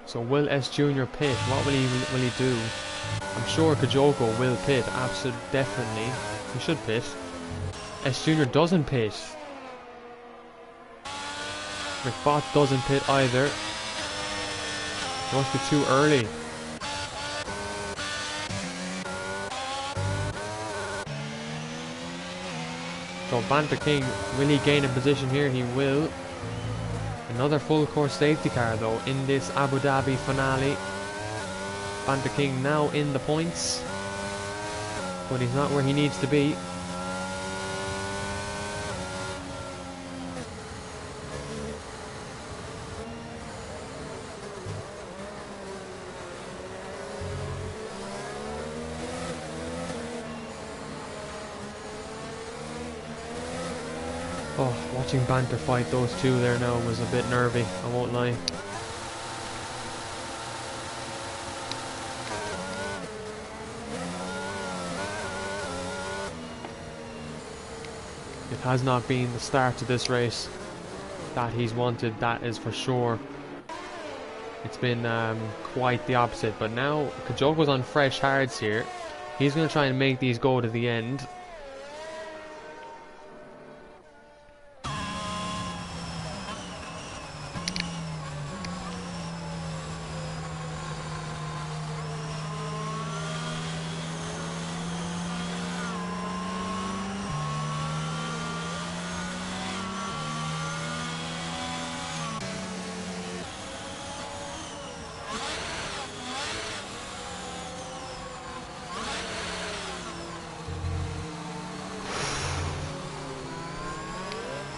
So will S Junior pit? What will he do? I'm sure Kajoko will pit, absolutely, definitely. He should pit. S Junior doesn't pit. McBot doesn't pit either. It must be too early. So Banter King, will he gain a position here? He will. Another full course safety car though in this Abu Dhabi finale. Banter King now in the points, but he's not where he needs to be. Oh, watching Banter fight those two there now was a bit nervy, I won't lie. It has not been the start to this race that he's wanted, that is for sure. It's been quite the opposite, but now Kajoko's on fresh hards here. He's going to try and make these go to the end.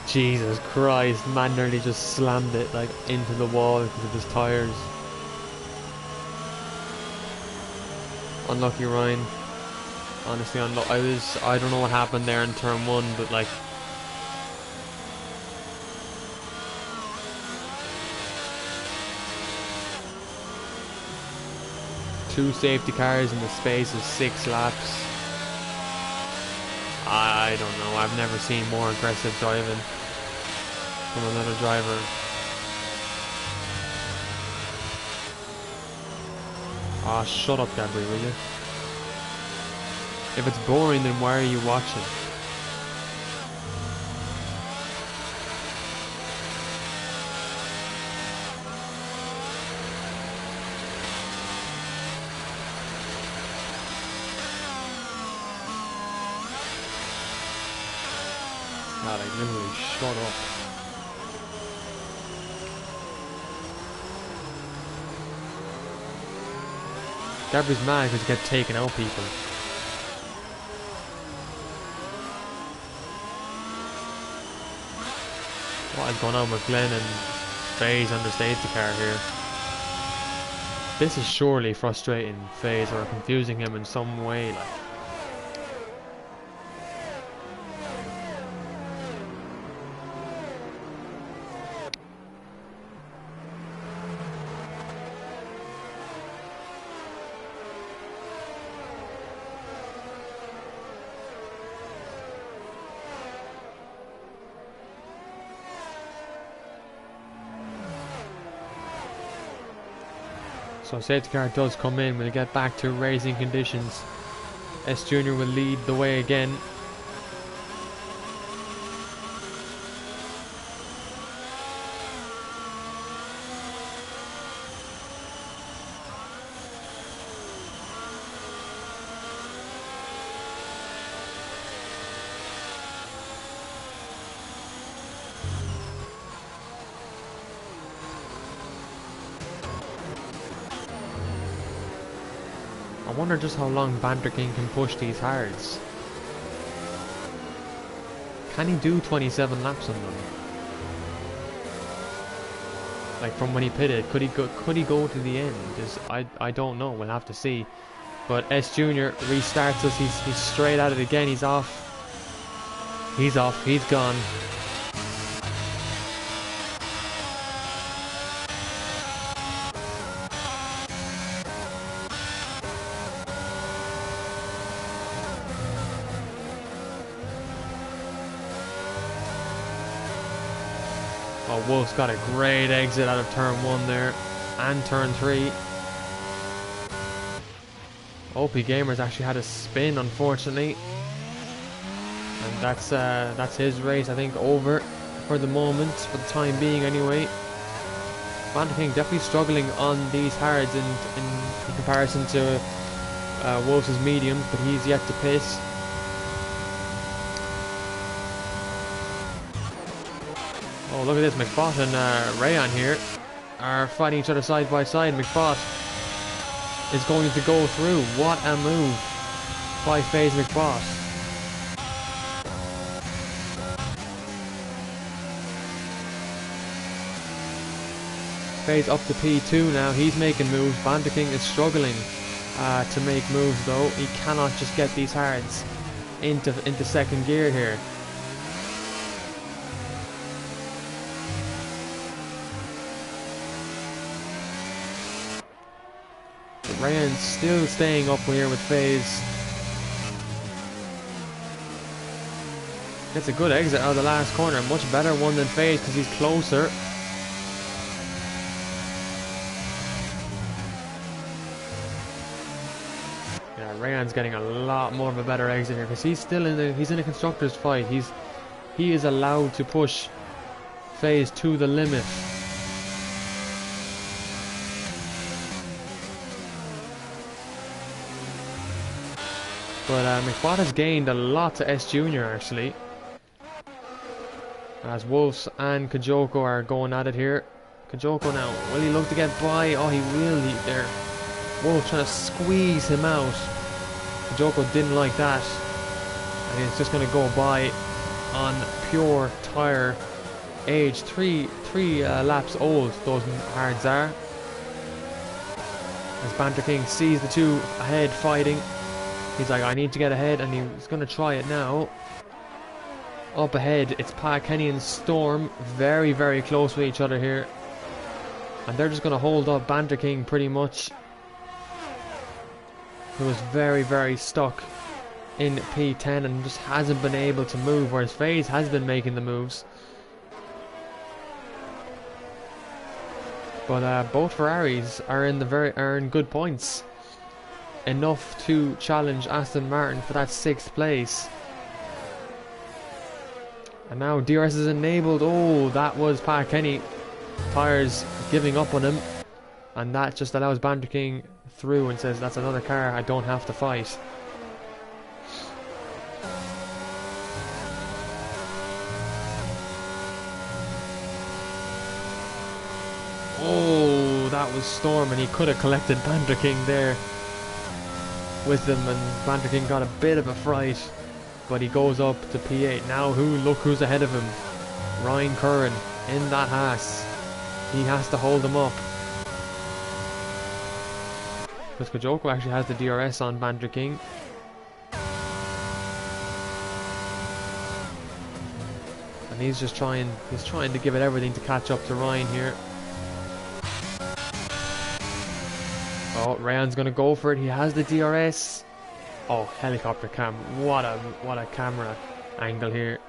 Jesus Christ, man nearly just slammed it like into the wall because of his tyres. Unlucky Ryan. Honestly, I don't know what happened there in turn one, but like, two safety cars in the space of 6 laps. I don't know, I've never seen more aggressive driving from another driver. Ah, shut up, Gabri, will you? If it's boring, then why are you watching? Ah, like literally, shut up. Gabri's mad because he kept taking out people. What is going on with Glenn and FaZe on the safety car here? This is surely frustrating FaZe or confusing him in some way, like. So safety car does come in. We'll get back to racing conditions. S Junior will lead the way again. I wonder just how long Banter King can push these hards. Can he do 27 laps on them? Like from when he pitted, could he go to the end? I don't know, we'll have to see. But S Junior restarts us, he's straight at it again, he's off. He's off, he's gone. Oh, Wolf's got a great exit out of turn 1 there, and turn 3. OP Gamers actually had a spin, unfortunately. And that's his race, I think, over for the moment, for the time being anyway. Banter King definitely struggling on these hards in comparison to Wolf's mediums, but he's yet to piss. Oh, look at this, McBot and Rayon here are fighting each other side by side. McBot is going to go through. What a move by FaZe McBot. FaZe up to P2 now, he's making moves. Banter King is struggling to make moves though. He cannot just get these hards into second gear here. Ryan's still staying up here with FaZe. Gets a good exit out of the last corner. Much better one than FaZe because he's closer. Yeah, Ryan's getting a lot more of a better exit here because he's still in a constructors fight. He is allowed to push FaZe to the limit. But McBot has gained a lot to S Junior actually. As Wolves and Kajoko are going at it here. Kajoko now, will he look to get by? Oh, he will. There. Wolves trying to squeeze him out. Kajoko didn't like that. And he's just going to go by on pure tire age. Three laps old those hards are. As Banter King sees the two ahead fighting. He's like, I need to get ahead, and he's going to try it now. Up ahead, it's Pat Kenny and Storm, very, very close with each other here. And they're just going to hold up Banter King pretty much. Who was very, very stuck in P10 and just hasn't been able to move, whereas FaZe has been making the moves. But both Ferraris are in good points. enough to challenge Aston Martin for that 6th place. And now DRS is enabled. Oh, that was Pat Kenny. Tyres giving up on him. And that just allows Banter King through and says, that's another car I don't have to fight. Oh, that was Storm, and he could have collected Banter King there with him, and Banter King got a bit of a fright, but he goes up to P8. Now look who's ahead of him. Ryan Curran in that Haas. He has to hold him up. Because Kojoko actually has the DRS on Banter King. And he's trying to give it everything to catch up to Ryan here. Oh, Ryan's gonna go for it. He has the DRS. Oh, helicopter cam. What a camera angle here.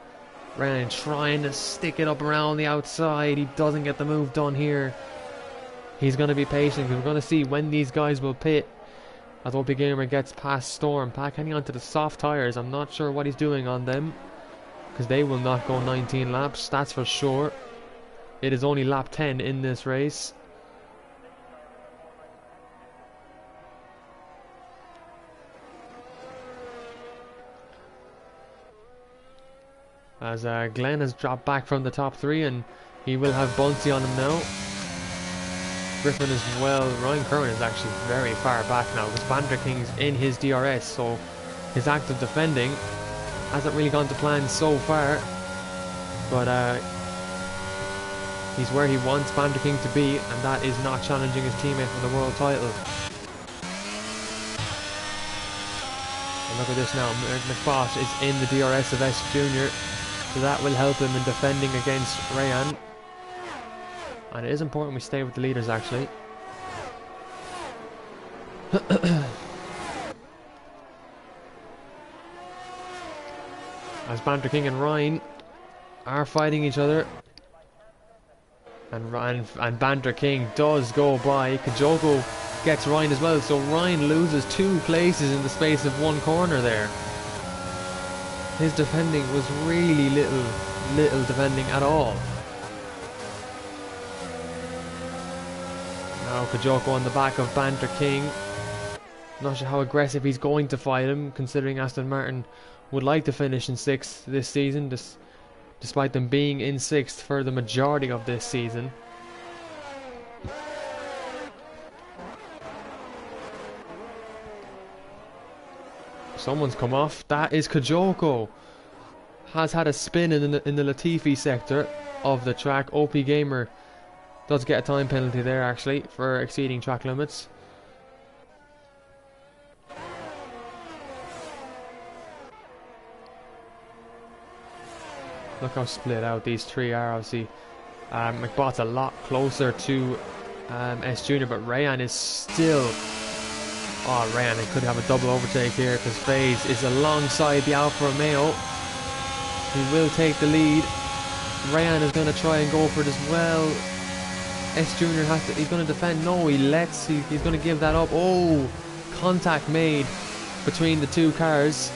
Ryan trying to stick it up around the outside. He doesn't get the move done here. He's gonna be patient. We're gonna see when these guys will pit. As OP Gamer gets past Storm. Pat Kenny onto the soft tires. I'm not sure what he's doing on them, because they will not go 19 laps. That's for sure. It is only lap 10 in this race. As Glenn has dropped back from the top 3, and he will have Bunsey on him now. Griffin as well. Ryan Curran is actually very far back now because Banter King's in his DRS, so his active defending hasn't really gone to plan so far. But he's where he wants Banter King to be, and that is not challenging his teammate for the world title. And look at this now. McBoss is in the DRS of S Jr., so that will help him in defending against Rayan. And it is important we stay with the leaders, actually. As Banter King and Ryan are fighting each other. And Banter King does go by. Kajoko gets Ryan as well, so Ryan loses 2 places in the space of 1 corner there. His defending was really little defending at all. Now Kajoko on the back of Banter King. Not sure how aggressive he's going to fight him, considering Aston Martin would like to finish in 6th this season, despite them being in 6th for the majority of this season. Someone's come off. That is Kajoko. Has had a spin in the Latifi sector of the track. OP Gamer does get a time penalty there, actually, for exceeding track limits. Look how split out these 3 are, obviously. McBot's a lot closer to S Jr., but Rayan is still... Oh, Rayan, he could have a double overtake here because FaZe is alongside the Alfa Romeo. He will take the lead. Rayan is going to try and go for it as well. S Jr. has to... He's going to defend. No, he's going to give that up. Oh, contact made between the 2 cars.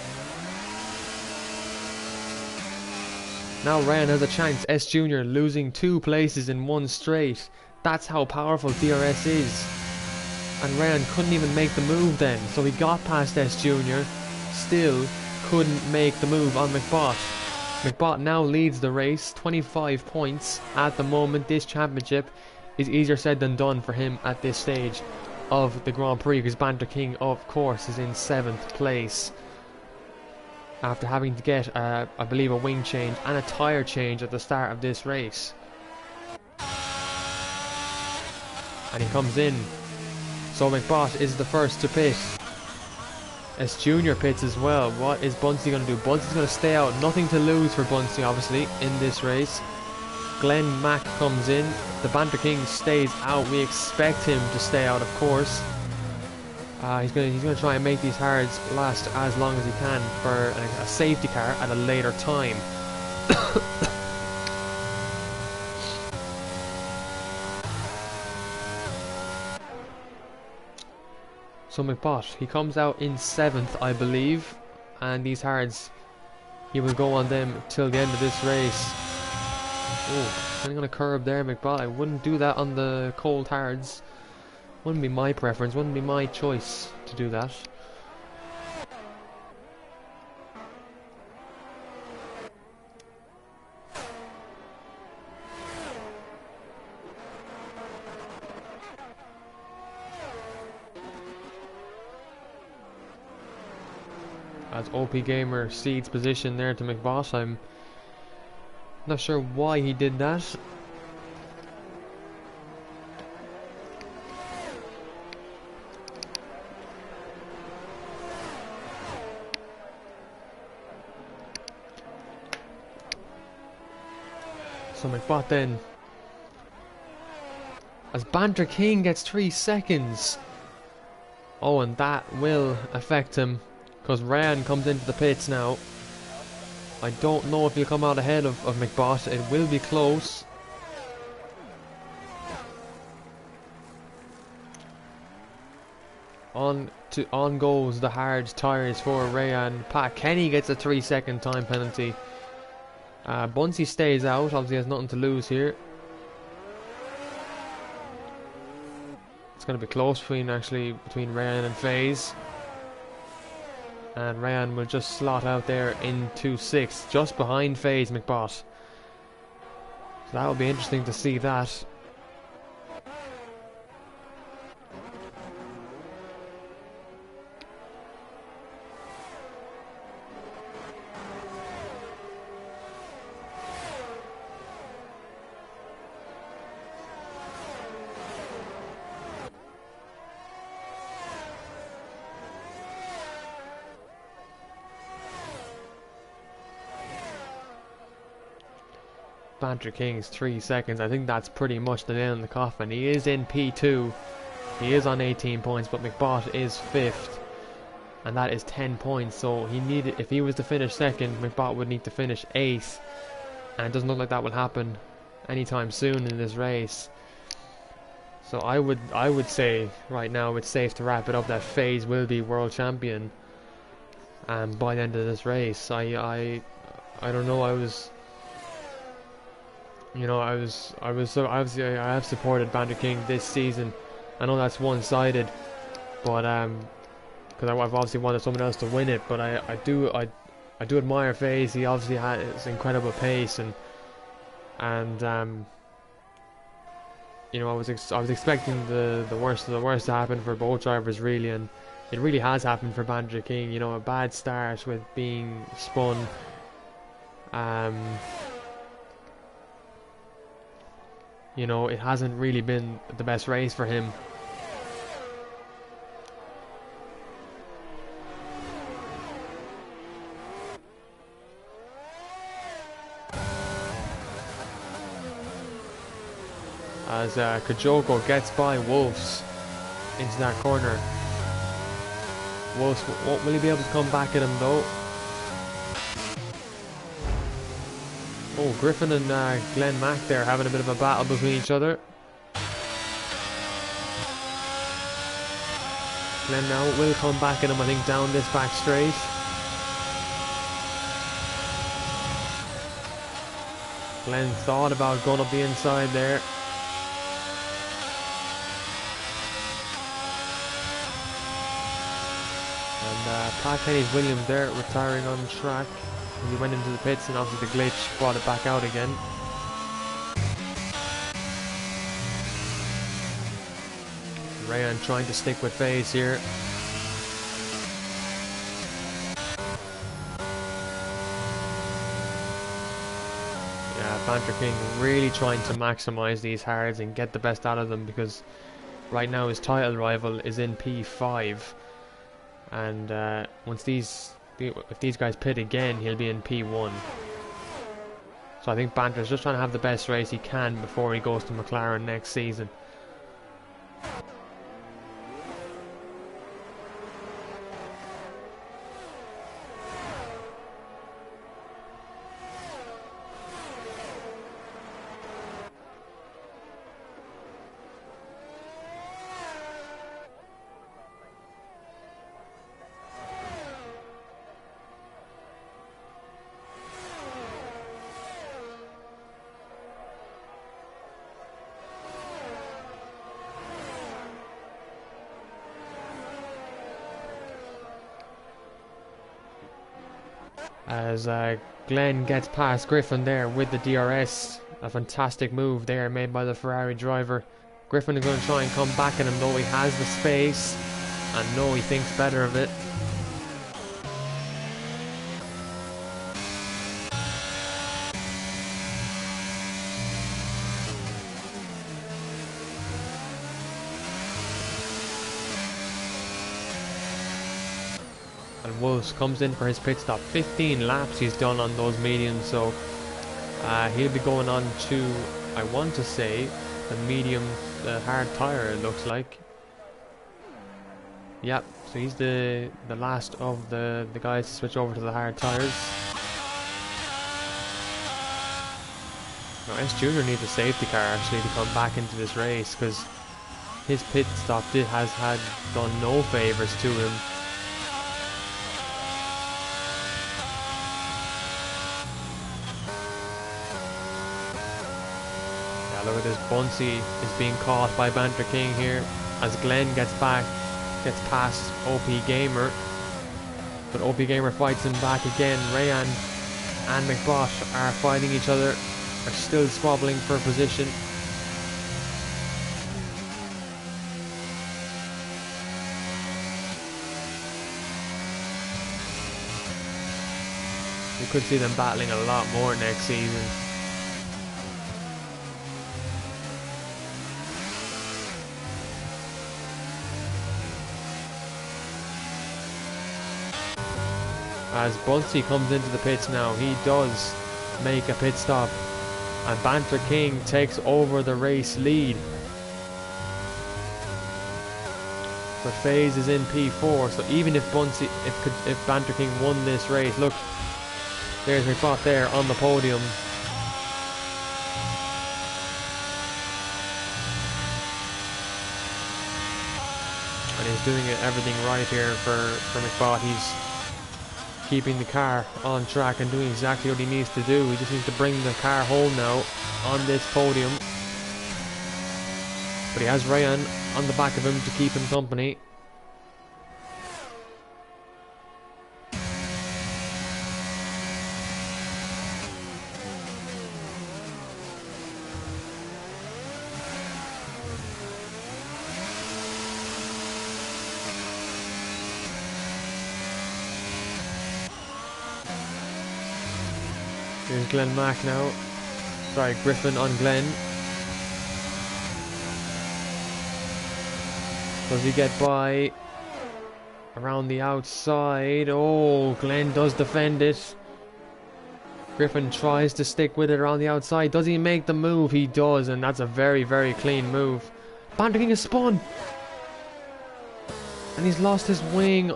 Now Ryan has a chance. S Jr. losing 2 places in 1 straight. That's how powerful DRS is. And Ryan couldn't even make the move then. So he got past S Jr. Still couldn't make the move on McBot. McBot now leads the race. 25 points at the moment. This championship is easier said than done for him at this stage of the Grand Prix, because Banter King, of course, is in 7th place. After having to get, I believe, a wing change and a tyre change at the start of this race. And he comes in. So McBot is the first to pit. S Jr. pits as well. What is Bunsey going to do? Bunsey's going to stay out. Nothing to lose for Bunsey, obviously, in this race. Glenn Mack comes in. The Banter King stays out. We expect him to stay out, of course. He's going to try and make these hards last as long as he can for a safety car at a later time. So McBot, he comes out in 7th, I believe, and these hards, he will go on them till the end of this race. Oh, I'm gonna curb there, McBot. I wouldn't do that on the cold hards. Wouldn't be my preference, wouldn't be my choice to do that. As OP Gamer cedes position there to McBot, I'm not sure why he did that. So McBot then, as Banter King gets 3 seconds. Oh, and that will affect him, because Ryan comes into the pits now. I don't know if he'll come out ahead of McBot. It will be close. On goes the hard tyres for Rayan. Pat Kenny gets a 3-second time penalty. Bunsey stays out, obviously has nothing to lose here. It's going to be close between Rayan and FaZe. And Rayan will just slot out there into 6th, just behind FaZe McBot. So that will be interesting to see that. Banter King's 3 seconds. I think that's pretty much the nail in the coffin. He is in P2. He is on 18 points, but McBot is 5th. And that is 10 points. So he needed, if he was to finish 2nd, McBot would need to finish 8th. And it doesn't look like that will happen anytime soon in this race. So I would say right now it's safe to wrap it up that FaZe will be world champion. And by the end of this race, I don't know. So obviously I have supported Banter King this season. I know that's one-sided, but because I've obviously wanted someone else to win it. But I do admire FaZe. He obviously has incredible pace, and you know, I was expecting the worst of the worst to happen for both drivers, really, and it really has happened for Banter King. You know, a bad start with being spun. You know, it hasn't really been the best race for him. As Kajoko gets by Wolves into that corner. Wolves, will he be able to come back at him though? Oh, Griffin and Glenn Mack there having a bit of a battle between each other. Glenn now will come back at him, I think, down this back straight. Glenn thought about going up the inside there. And Pat Kenny's Williams there retiring on track. He went into the pits and obviously the glitch brought it back out again. Rayan trying to stick with FaZe here. Yeah, Banter King really trying to maximize these hards and get the best out of them, because right now his title rival is in P5, and if these guys pit again, he'll be in P1. So I think Banter's just trying to have the best race he can before he goes to McLaren next season. as Glenn gets past Griffin there with the DRS. A fantastic move there made by the Ferrari driver. Griffin is going to try and come back at him, though he has the space, and no, he thinks better of it. And Wolves comes in for his pit stop. 15 laps he's done on those mediums, so he'll be going on to, I want to say, the medium, the hard tyre, it looks like. Yep, so he's the last of the guys to switch over to the hard tyres. Now S Junior needs a safety car actually to come back into this race, because his pit stop has done no favours to him. Look at this, Bunsey is being caught by Banter King here as Glenn gets past OP Gamer. But OP Gamer fights him back again. Rayan and McBosh are fighting each other, are still squabbling for position. We could see them battling a lot more next season. As Bunsey comes into the pits now, he does make a pit stop, and Banter King takes over the race lead. But FaZe is in P4, so even if if Banter King won this race, look, there's McBot there on the podium. And he's doing everything right here for McBot. He's keeping the car on track and doing exactly what he needs to do. He just needs to bring the car home now on this podium. But he has Rayan on the back of him to keep him company. Here's Glenn Mack now. Sorry, Griffin on Glenn. Does he get by? Around the outside. Oh, Glenn does defend it. Griffin tries to stick with it around the outside. Does he make the move? He does, and that's a very, very clean move. Banter King has spun! And he's lost his wing,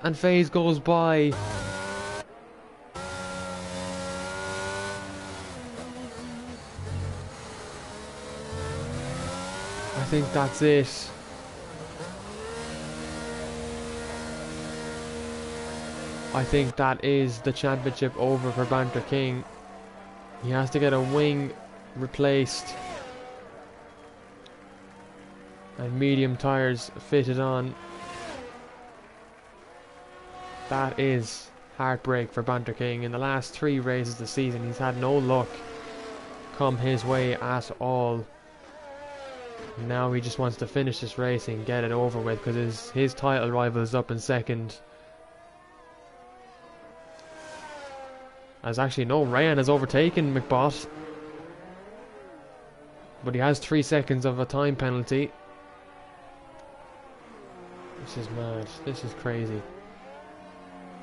and FaZe goes by. I think that's it. I think that is the championship over for Banter King. He has to get a wing replaced and medium tyres fitted on. That is heartbreak for Banter King. In the last 3 races of the season, he's had no luck come his way at all. Now he just wants to finish this race and get it over with, because his title rival is up in second. As actually, no, Rayan has overtaken McBot. But he has 3 seconds of a time penalty. This is mad. This is crazy.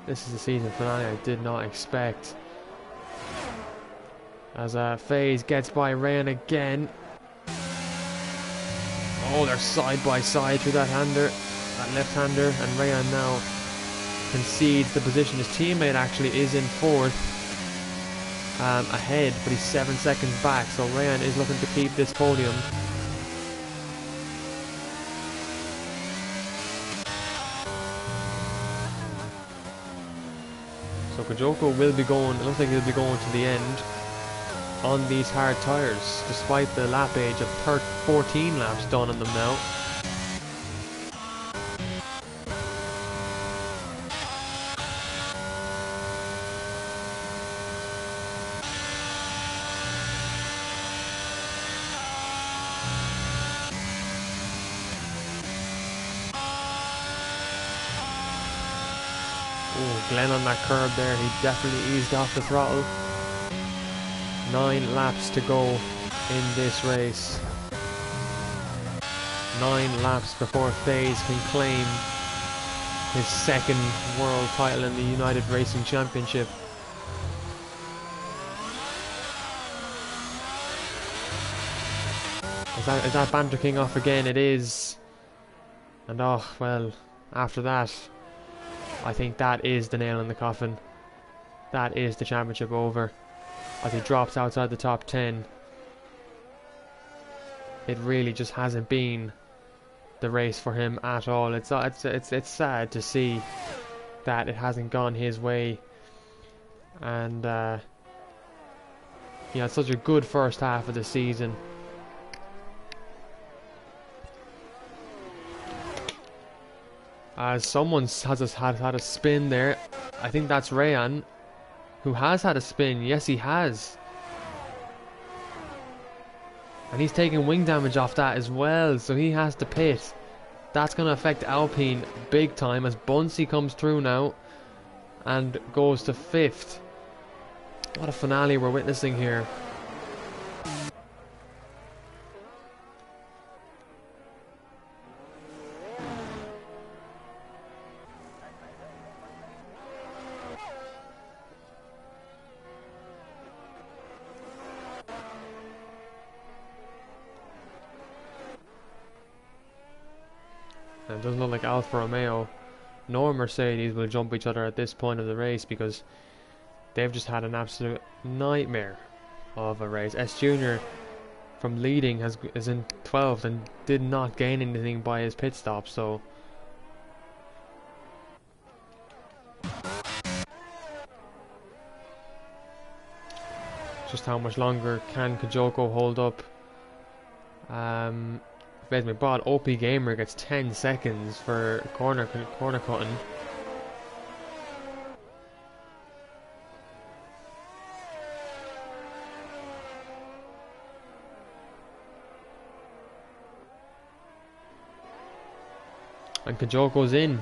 This is the season finale I did not expect. As FaZe gets by Rayan again. Oh, they're side by side through that left-hander, and Rayan now concedes the position. His teammate actually is in 4th, ahead, but he's 7 seconds back, so Rayan is looking to keep this podium. So Kajoko will be going, it looks like he'll be going to the end on these hard tyres, despite the lap age of 14 laps done on them now. Oh, Glenn on that curb there, he definitely eased off the throttle. 9 laps to go in this race. 9 laps before FaZe can claim his second world title in the United Racing Championship. Is that Banter King off again? It is. And oh, well, after that, I think that is the nail in the coffin. That is the championship over. As he drops outside the top 10. It really just hasn't been the race for him at all. It's sad to see that it hasn't gone his way. And he had such a good first half of the season. As someone has had a spin there. I think that's Rayan, who has had a spin. Yes, he has. And he's taking wing damage off that as well, so he has to pit. That's going to affect Alpine big time as Bunsey comes through now and goes to 5th. What a finale we're witnessing here. And it doesn't look like Alfa Romeo nor Mercedes will jump each other at this point of the race, because they've just had an absolute nightmare of a race. S Junior from leading is in 12th and did not gain anything by his pit stop, so just how much longer can Kajoko hold up? FaZe McBride, OP Gamer gets 10 seconds for corner cutting. And Kajoko's in.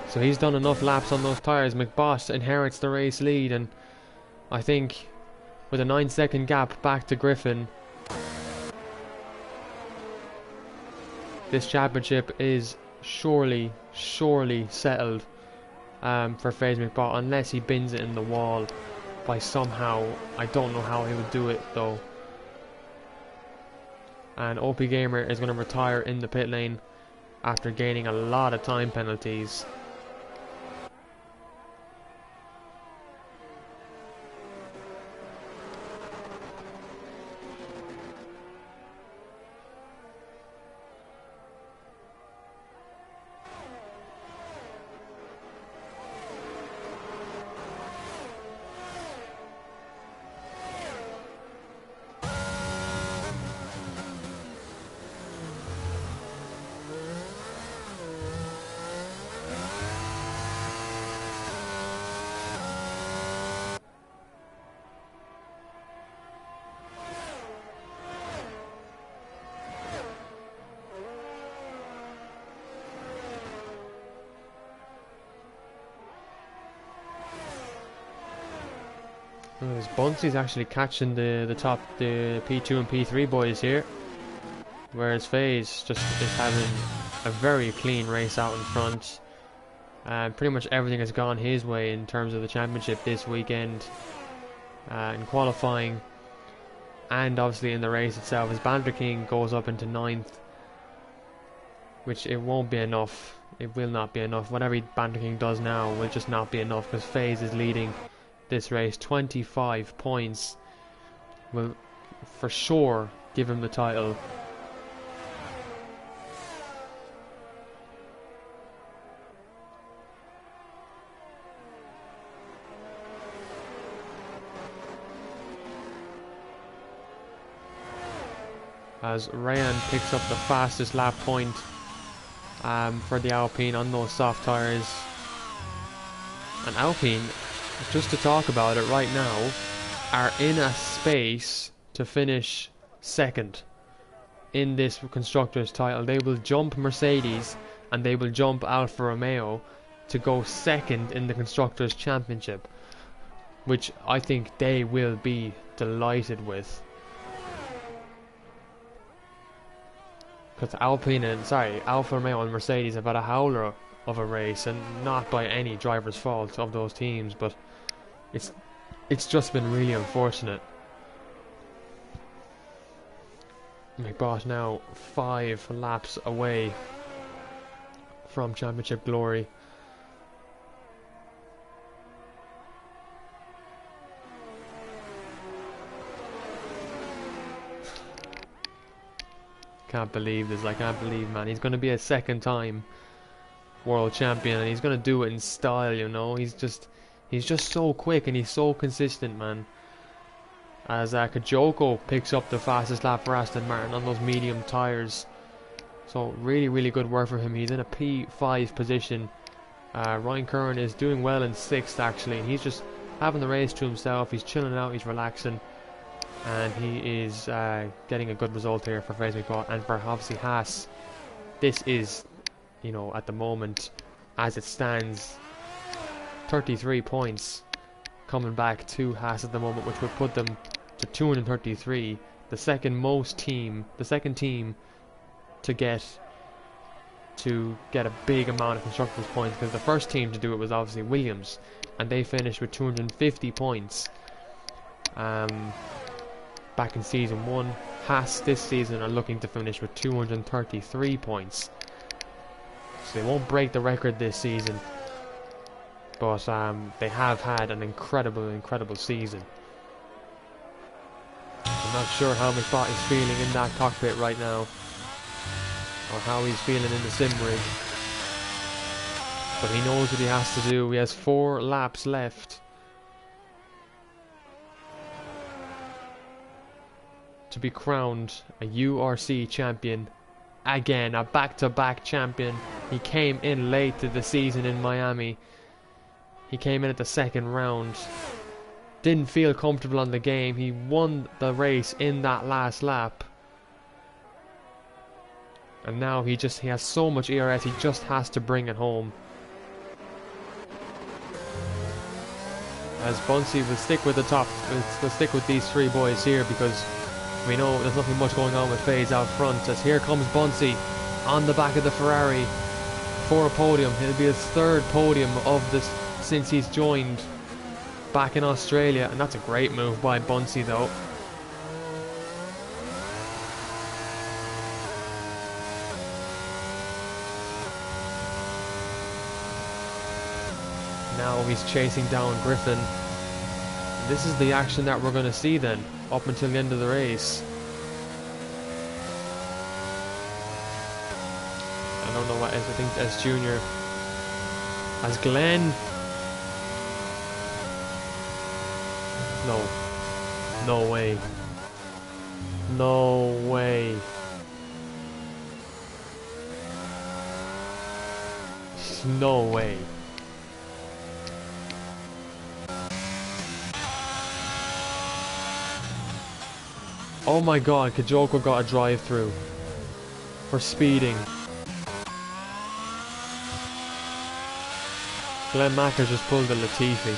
So he's done enough laps on those tyres. McBot inherits the race lead, and I think with a 9-second gap back to Griffin, this championship is surely settled for FaZe McBot, unless he bins it in the wall by somehow. I don't know how he would do it though. And OP Gamer is going to retire in the pit lane after gaining a lot of time penalties. Bunsey's actually catching the P2 and P3 boys here, whereas FaZe just is having a very clean race out in front. Pretty much everything has gone his way in terms of the championship this weekend, in qualifying and obviously in the race itself, as Banter King goes up into 9th, which it won't be enough. It will not be enough. Whatever Banter King does now will just not be enough, because FaZe is leading this race. 25 points will for sure give him the title. As Ryan picks up the fastest lap point for the Alpine on those soft tyres. And Alpine, just to talk about it right now, are in a space to finish second in this Constructors title. They will jump Mercedes and they will jump Alfa Romeo to go second in the Constructors' Championship, which I think they will be delighted with. Because Alfa Romeo and Mercedes have had a howler of a race, and not by any driver's fault of those teams, but it's just been really unfortunate. McBoss now 5 laps away from championship glory. Can't believe this. I can't believe, man. He's going to be a second time world champion, and he's going to do it in style, you know. He's just so quick, and he's so consistent, man. As Kajoko picks up the fastest lap for Aston Martin on those medium tyres. So really, really good work for him. He's in a P5 position. Ryan Curran is doing well in 6th, actually. He's just having the race to himself. He's chilling out, he's relaxing. And he is getting a good result here for Fraser McBaugh and for obviously Haas. This is, you know, at the moment, as it stands, 33 points coming back to Haas at the moment, which would put them to 233. The second team to get a big amount of constructors points, because the first team to do it was obviously Williams, and they finished with 250 points. Back in season 1, Haas this season are looking to finish with 233 points. So they won't break the record this season, but they have had an incredible season. I'm not sure how McBot is feeling in that cockpit right now, or how he's feeling in the sim rig, but he knows what he has to do. He has 4 laps left to be crowned a URC champion again, a back-to-back champion. He came in late to the season in Miami. He came in at the 2nd round, didn't feel comfortable on the game. He won the race in that last lap, and now he has so much ERS, he just has to bring it home. As Bunsey will stick with will stick with these 3 boys here, because we know there's nothing much going on with FaZe out front. As here comes Bunsey on the back of the Ferrari for a podium. It'll be his 3rd podium of this since he's joined back in Australia, and that's a great move by Bunsey though. Now he's chasing down Griffin. This is the action that we're going to see then, up until the end of the race. I don't know what I think as Junior. As Glenn. No. No way. No way. No way. Oh my god, Kajoko got a drive through for speeding. Glenn Macker just pulled a Latifi.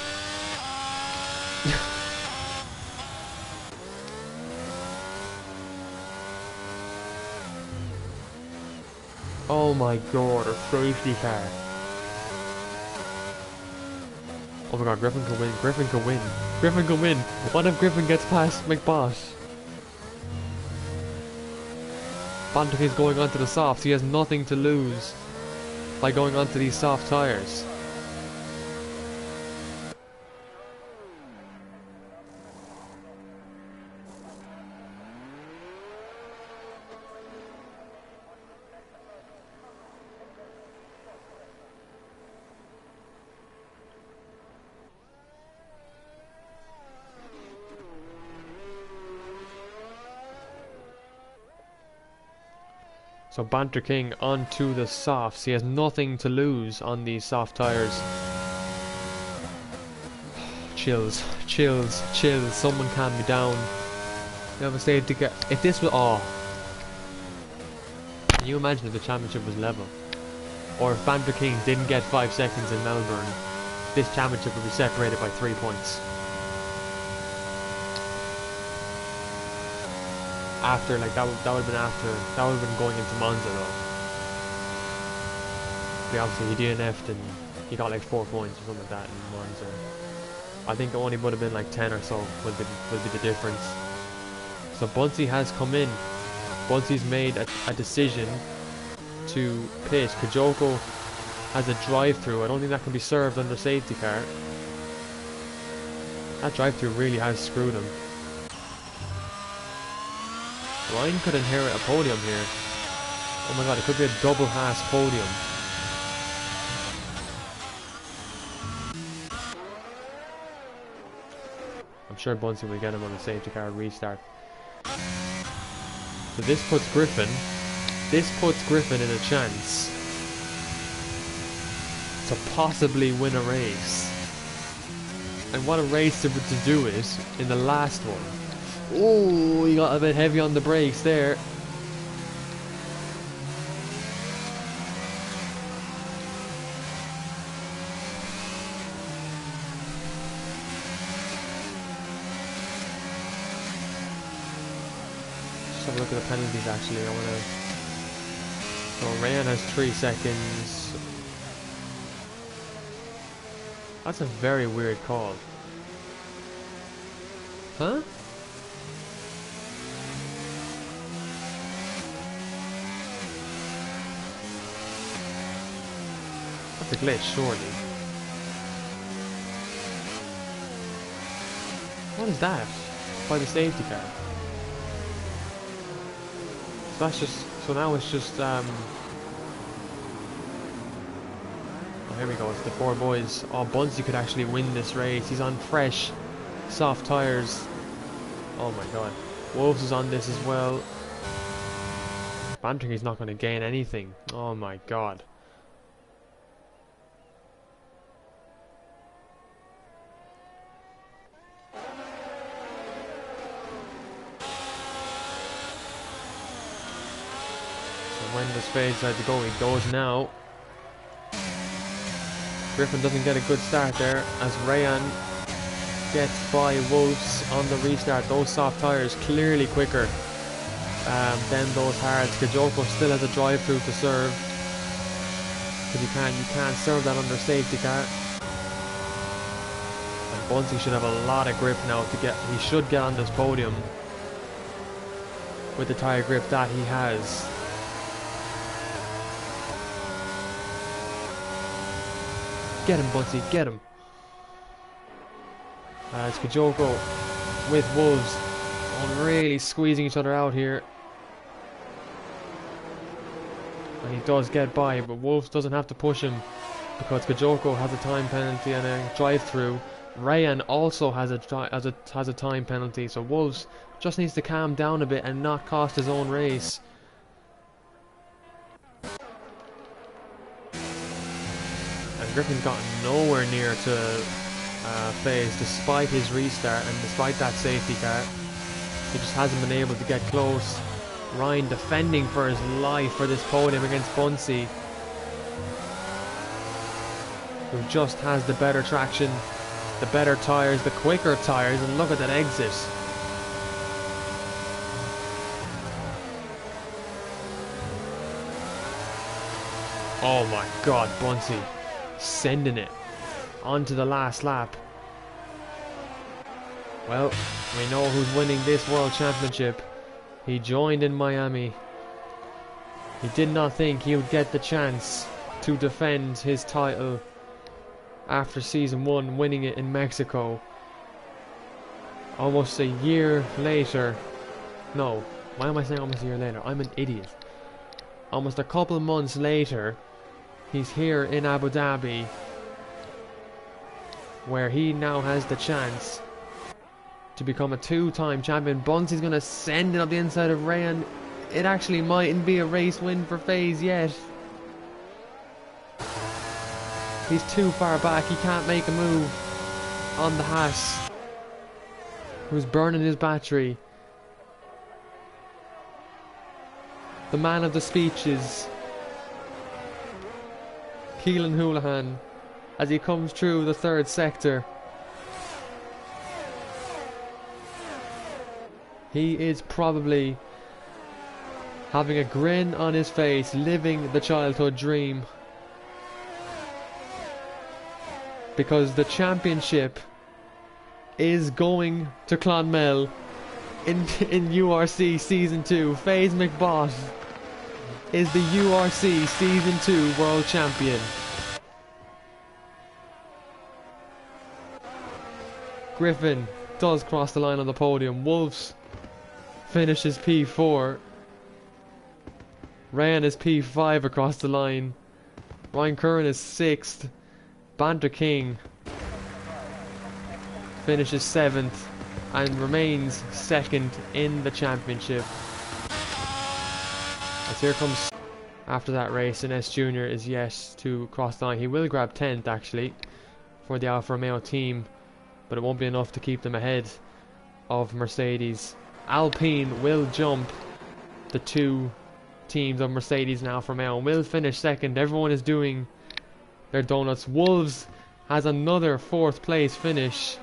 Oh my god, a safety car. Oh my god, Griffin can win, Griffin can win. Griffin can win. What if Griffin gets past McBoss? Bantock is going onto the softs. He has nothing to lose by going onto these soft tyres. So Banter King onto the softs. He has nothing to lose on these soft tyres. Chills, chills, chills. Someone calm me down. Never say to get. If this was. Oh. Can you imagine if the championship was level? or if Banter King didn't get 5 seconds in Melbourne, this championship would be separated by 3 points. After, like, that would have been after, that would have been going into Monza though. But obviously he DNF'd and he got like 4 points or something like that in Monza. I think it only would have been like 10 or so would be the difference. So Bunsey has come in. Bunsey's made a decision to pit. Kajoko has a drive-through. I don't think that can be served under safety car. That drive-through really has screwed him. Ryan could inherit a podium here. Oh my god, it could be a double Haas podium. I'm sure Bunsey will get him on a safety car restart. So this puts Griffin in a chance to possibly win a race. And what a race to do it in the last one. Oh, he got a bit heavy on the brakes there. Just have a look at the penalties actually. I want to... So Rayan has 3 seconds. That's a very weird call. Huh? That's a glitch, surely. What is that? By the safety car. So that's just... So now it's just, oh, here we go, it's the 4 boys. Oh, Bunsey could actually win this race. He's on fresh, soft tyres. Oh my god. Wolves is on this as well. Bantering is not going to gain anything. Oh my god. When the Spade decide to go, he goes now. Griffin doesn't get a good start there as Rayan gets by Wolves on the restart. Those soft tyres clearly quicker than those hards. Kajoko still has a drive-through to serve because you can't serve that under safety car. And Bunsey should have a lot of grip now to get. He should get on this podium with the tyre grip that he has. Get him, Bunsey, get him. It's Kajoko with Wolves on really squeezing each other out here. And he does get by, but Wolves doesn't have to push him because Kajoko has a time penalty and a drive-through. Rayan also has a time penalty, so Wolves just needs to calm down a bit and not cost his own race. Griffin's gotten nowhere near to phase despite his restart and despite that safety car. He just hasn't been able to get close. Ryan defending for his life for this podium against Bunsey, who just has the better traction, the better tyres, the quicker tyres, and look at that exit. Oh my god, Bunsey sending it onto the last lap. Well, we know who's winning this World Championship. He joined in Miami. He did not think he would get the chance to defend his title after season 1, winning it in Mexico. Almost a year later. No, why am I saying almost a year later? I'm an idiot. Almost a couple of months later, he's here in Abu Dhabi, where he now has the chance to become a 2-time champion. Bunsey's going to send it up the inside of Rayan. It actually mightn't be a race win for FaZe yet. He's too far back. He can't make a move on the Haas, who's burning his battery. The man of the speeches Keelan Houlihan as he comes through the third sector. He is probably having a grin on his face, living the childhood dream. Because the championship is going to Clonmel in URC Season 2. FaZe McBot is the URC Season 2 World Champion. Griffin does cross the line on the podium. Wolves finishes P4. Ryan is P5 across the line. Ryan Curran is 6th. Banter King finishes 7th and remains 2nd in the championship. As here comes after that race, and S Junior is yet to cross the line. He will grab 10th actually for the Alfa Romeo team, but it won't be enough to keep them ahead of Mercedes. Alpine will jump the two teams of Mercedes and Alfa Romeo and will finish 2nd. Everyone is doing their donuts. Wolves has another 4th place finish.